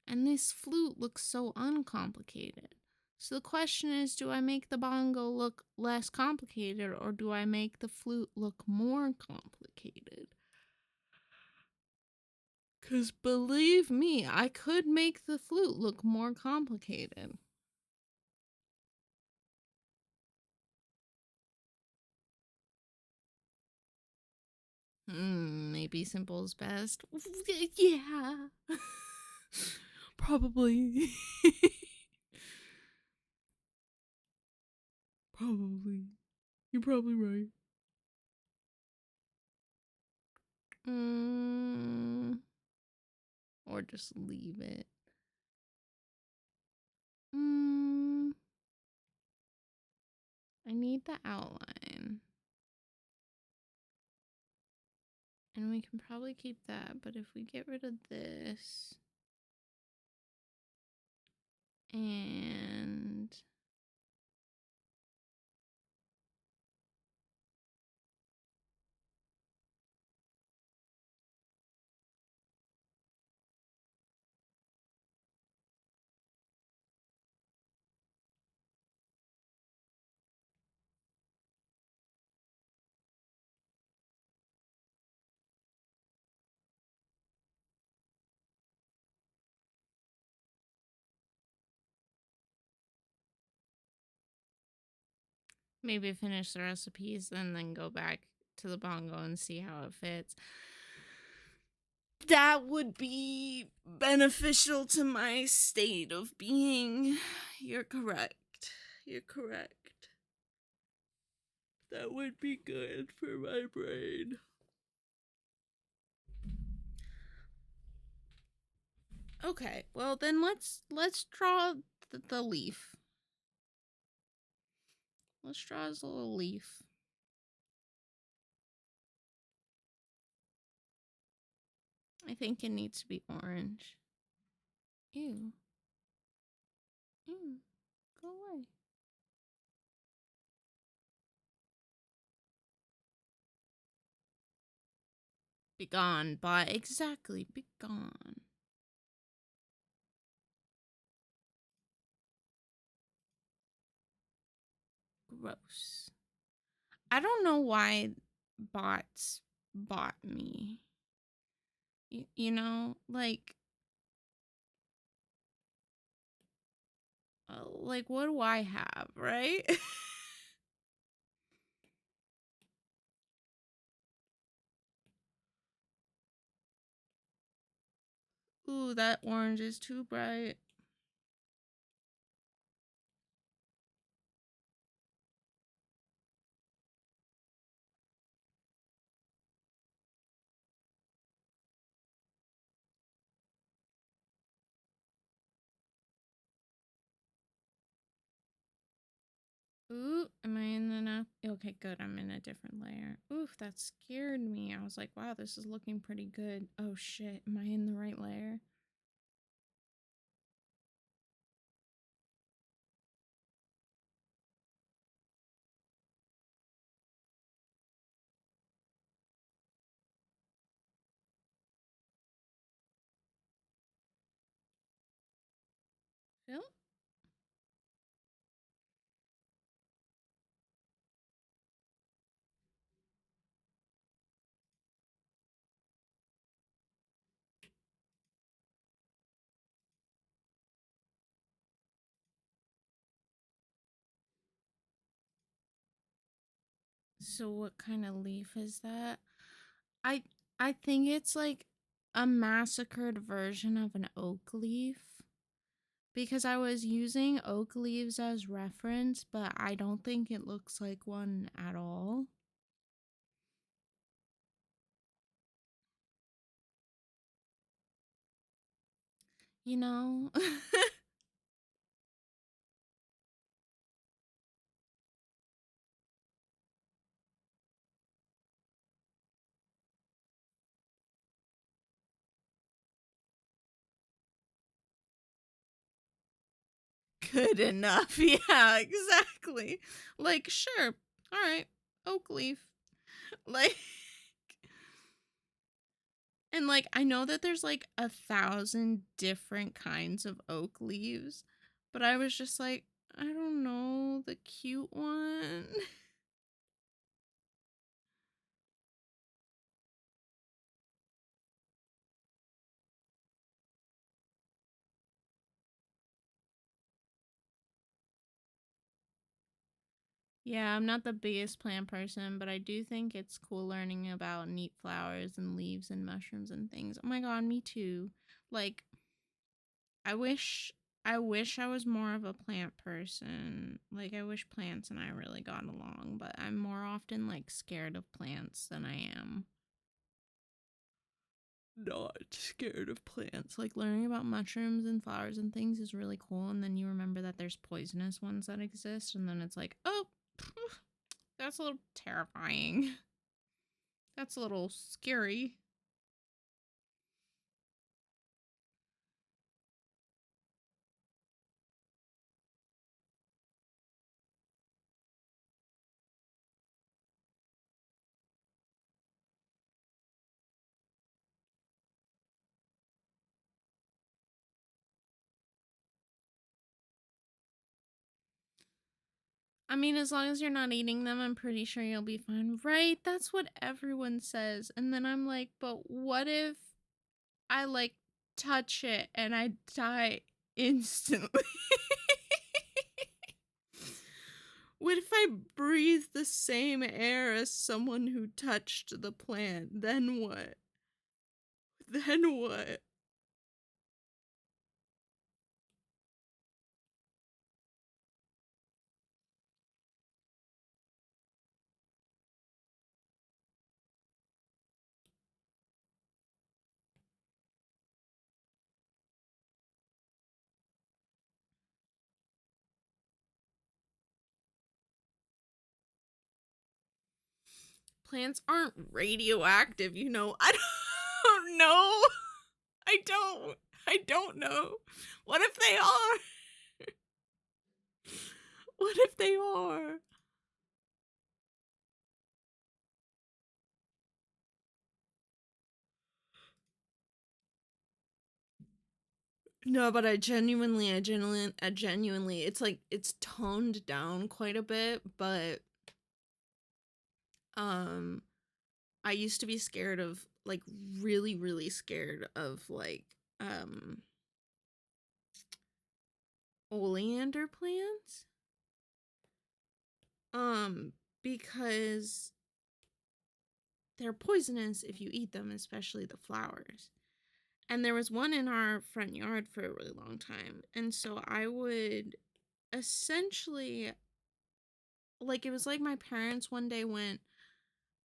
And this flute looks so uncomplicated. So the question is, do I make the bongo look less complicated or do I make the flute look more complicated? Because believe me, I could make the flute look more complicated. Maybe simple is best. Yeah. Probably. Probably. You're probably right. Or just leave it. I need the outline. And we can probably keep that, but if we get rid of this and maybe finish the recipes and then go back to the bongo and see how it fits. That would be beneficial to my state of being. You're correct. You're correct. That would be good for my brain. Okay, well then let's draw the leaf. Let's draw his little leaf. I think it needs to be orange. Ew. Ew. Go away. Be gone, bot. Exactly. Be gone. Gross. I don't know why bots bought me. You know, like what do I have, right? Ooh, that orange is too bright. Ooh, am I in enough? Okay, good. I'm in a different layer. Oof, that scared me. I was like, wow, this is looking pretty good. Oh shit, am I in the right layer? Phil? So what kind of leaf is that? I I think it's like a massacred version of an oak leaf. Because I was using oak leaves as reference, but I don't think it looks like one at all. You know? Good enough. Yeah, exactly. Like, sure. All right. Oak leaf. Like And like I know that there's like 1,000 different kinds of oak leaves, but I was just like, I don't know, the cute one. Yeah, I'm not the biggest plant person, but I do think it's cool learning about neat flowers and leaves and mushrooms and things. Oh my god, me too. Like I wish I was more of a plant person. Like I wish plants and I really got along, but I'm more often like scared of plants than I am not scared of plants. Like learning about mushrooms and flowers and things is really cool, and then you remember that there's poisonous ones that exist, and then it's like, oh, that's a little terrifying. That's a little scary. I mean, as long as you're not eating them, I'm pretty sure you'll be fine. Right? That's what everyone says. And then I'm like, but what if I like touch it and I die instantly? What if I breathe the same air as someone who touched the plant? Then what? Then what? Plants aren't radioactive, you know. I don't know. I don't. I don't know. What if they are? What if they are? No, but I genuinely, it's like it's toned down quite a bit, but um, I used to be scared of like really, really scared of like um oleander plants. Um, because they're poisonous if you eat them, especially the flowers. And there was one in our front yard for a really long time. And so I would essentially, like, it was like my parents one day went,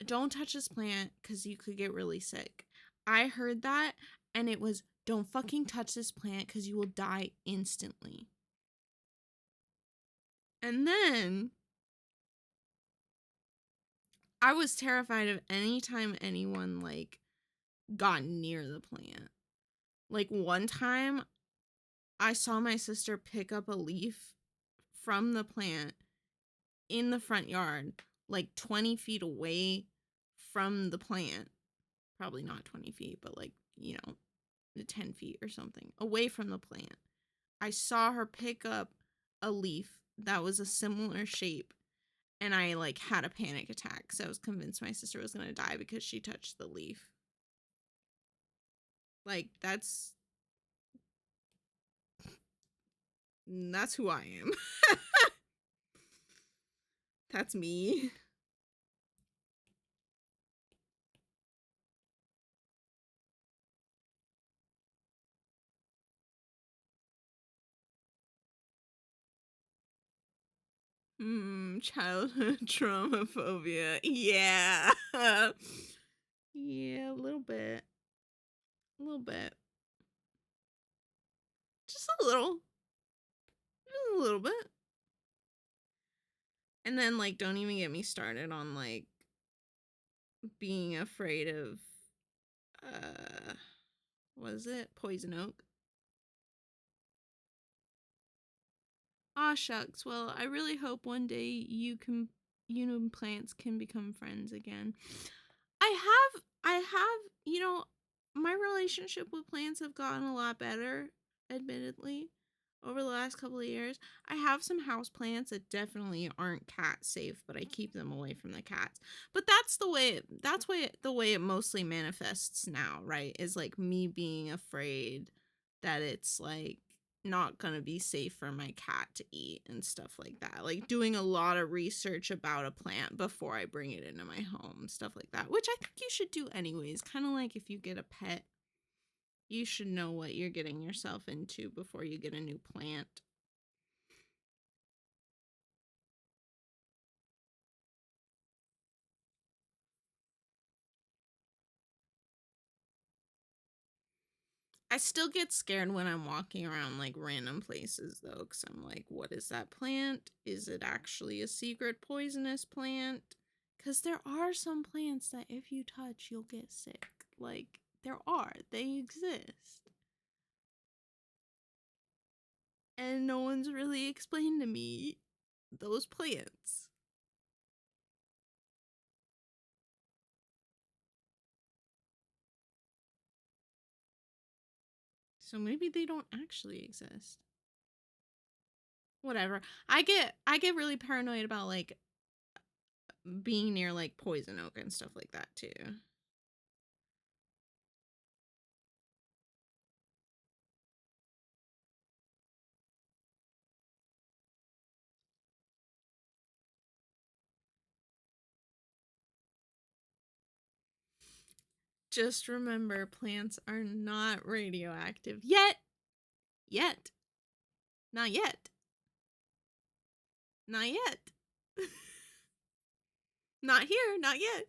don't touch this plant because you could get really sick. I heard that and it was, don't fucking touch this plant because you will die instantly. And then I was terrified of any time anyone like got near the plant. Like one time I saw my sister pick up a leaf from the plant in the front yard, like 20 feet away from the plant. Probably not 20 feet, but like, 10 feet or something away from the plant. I saw her pick up a leaf that was a similar shape, and I like had a panic attack because I was convinced my sister was going to die because she touched the leaf. Like that's who I am. That's me. Childhood trauma phobia. Yeah. Yeah, a little bit. A little bit. Just a little. Just a little bit. And then like don't even get me started on like being afraid of what is it? Poison oak. Aw shucks. Well, I really hope one day plants can become friends again. I have, you know, my relationship with plants have gotten a lot better, admittedly, over the last couple of years. I have some house plants that definitely aren't cat safe, but I keep them away from the cats. But that's the way it mostly manifests now, right? Is like me being afraid that it's like not going to be safe for my cat to eat and stuff like that. Like doing a lot of research about a plant before I bring it into my home, stuff like that, which I think you should do anyways. Kind of like if you get a pet, you should know what you're getting yourself into before you get a new plant. I still get scared when I'm walking around like random places though, because I'm like, what is that plant? Is it actually a secret poisonous plant? Because there are some plants that if you touch, you'll get sick. Like, they exist. And no one's really explained to me those plants. So maybe they don't actually exist. Whatever. I get really paranoid about like being near like poison oak and stuff like that too. Just remember plants are not radioactive yet. Yet. Not yet. Not yet. Not here, not yet.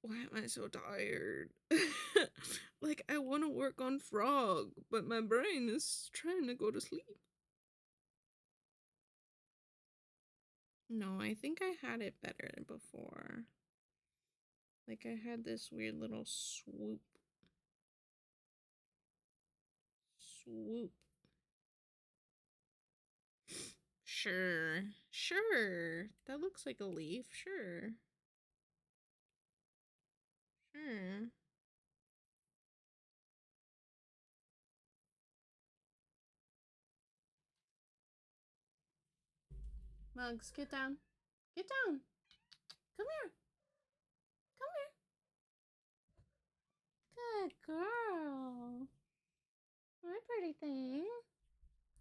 Why am I so tired? Like, I want to work on frog, but my brain is trying to go to sleep. No, I think I had it better before. Like, I had this weird little swoop. Swoop. Sure. Sure. That looks like a leaf. Sure. Sure. Mugs, get down. Get down. Come here. Come here. Good girl. My pretty thing.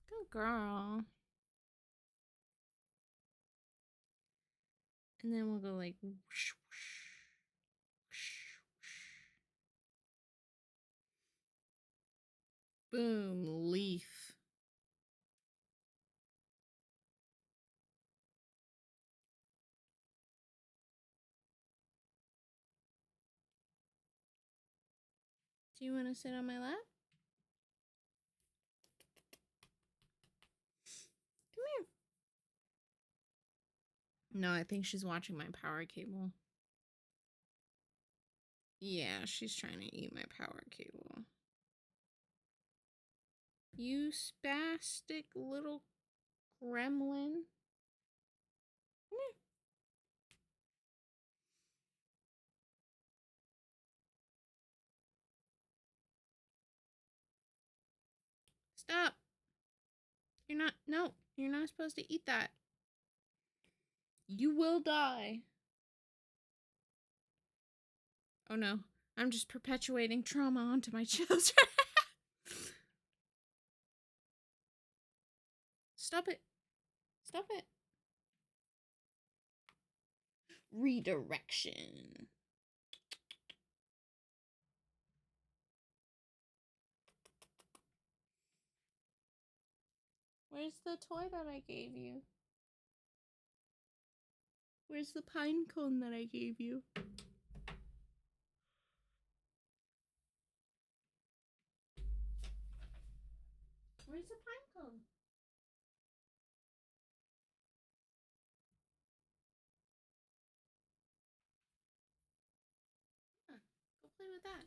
Good girl. And then we'll go like whoosh, whoosh, whoosh, whoosh. Boom, leaf. Do you want to sit on my lap? Come here. No, I think she's watching my power cable. Yeah, she's trying to eat my power cable. You spastic little gremlin. Come here. Stop. You're not supposed to eat that. You will die. Oh no, I'm just perpetuating trauma onto my children. Stop it. Stop it. Redirection. Where's the toy that I gave you? Where's the pine cone that I gave you? Where's the pine cone? with that.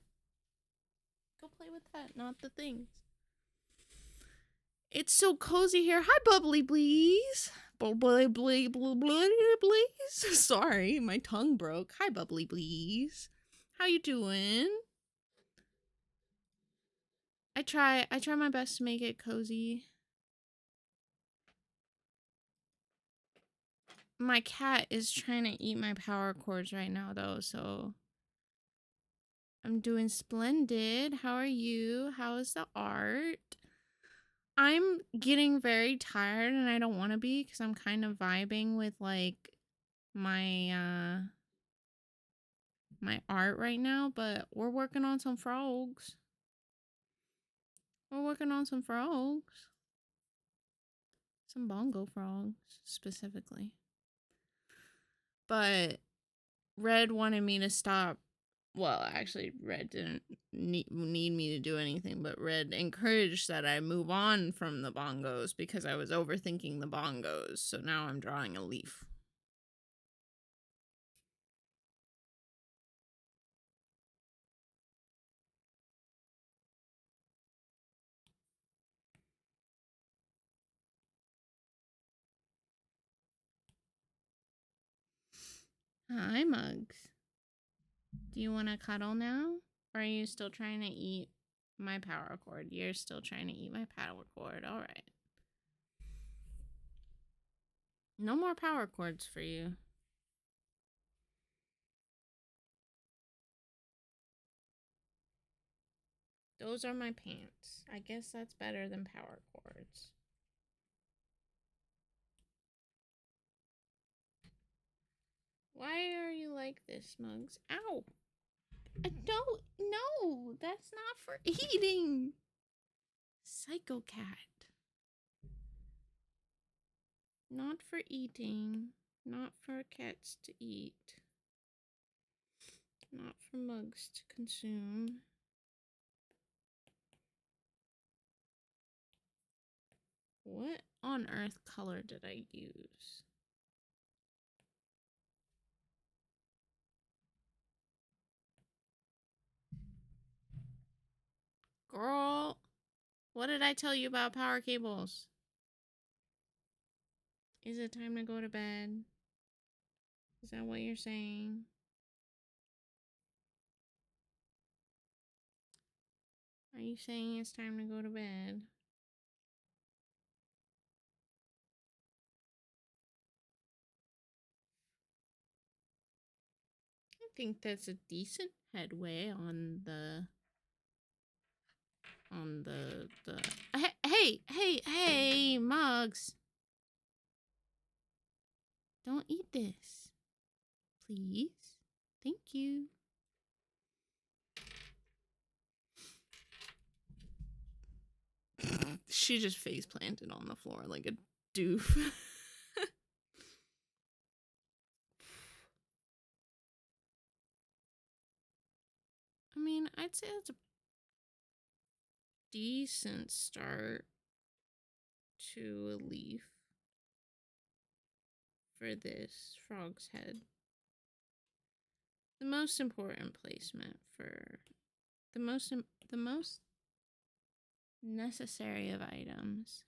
Go play with that, not the things. It's so cozy here. Hi, Bubbly Bleeze. Bubbly Bleeze. Sorry, my tongue broke. Hi, Bubbly Bleeze. How you doing? I try my best to make it cozy. My cat is trying to eat my power cords right now, though, so I'm doing splendid. How are you? How is the art? I'm getting very tired and I don't want to be because I'm kind of vibing with like my my art right now, but we're working on some frogs. We're working on some frogs. Some bongo frogs specifically. But Red wanted me to stop. Well, actually, Red didn't need me to do anything, but Red encouraged that I move on from the bongos because I was overthinking the bongos. So now I'm drawing a leaf. Hi, Mugs. Do you want to cuddle now? Or are you still trying to eat my power cord? You're still trying to eat my power cord. All right. No more power cords for you. Those are my pants. I guess that's better than power cords. Why are you like this, Mugs? Ow! I don't know. That's not for eating. Psycho cat. Not for eating. Not for cats to eat. Not for Mugs to consume. What on earth color did I use? Girl, what did I tell you about power cables? Is it time to go to bed? Is that what you're saying? Are you saying it's time to go to bed? I think that's a decent headway on the hey, Mugs. Don't eat this. Please. Thank you. She just face planted on the floor like a doof. I mean, I'd say that's a decent start to a leaf for this frog's head. The most important placement for the most necessary of items.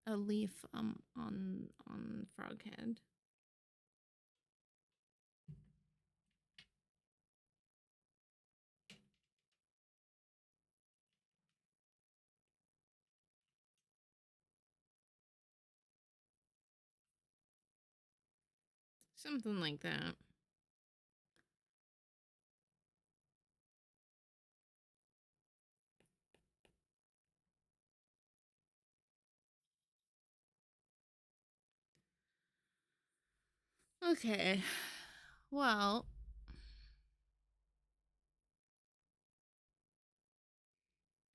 A leaf on frog head. Something like that. Okay. Well,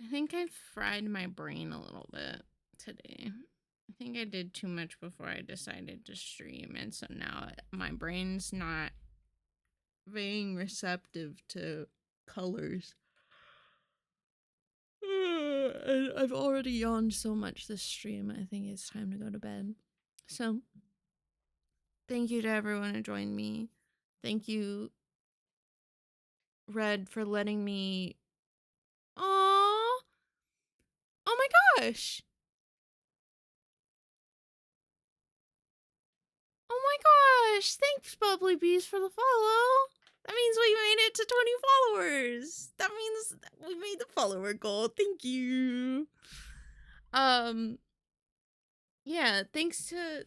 I think I fried my brain a little bit today. I think I did too much before I decided to stream, and so now my brain's not being receptive to colors. And I've already yawned so much this stream. I think it's time to go to bed. So, thank you to everyone who joined me. Thank you, Red, for letting me. Aww. Oh my gosh. Oh my gosh. Thanks, Bubbly Bees, for the follow. That means we made it to 20 followers. That means we made the follower goal. Thank you. Yeah, thanks to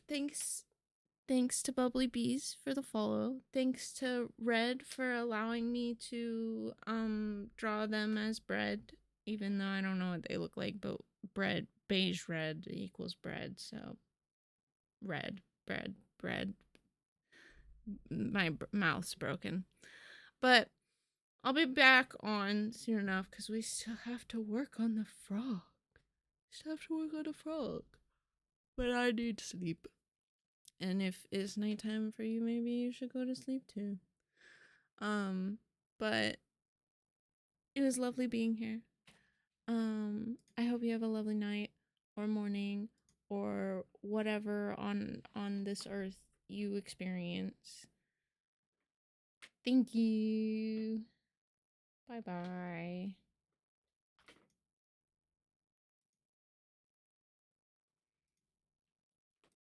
Bubbly Bees for the follow. Thanks to Red for allowing me to draw them as bread, even though I don't know what they look like, but bread, beige red equals bread, so bread. My mouth's broken. But I'll be back on soon enough because we still have to work on the frog. But I need sleep. And if it's nighttime for you, maybe you should go to sleep too. But it was lovely being here. I hope you have a lovely night or morning or whatever on this earth you experience. Thank you. Bye bye.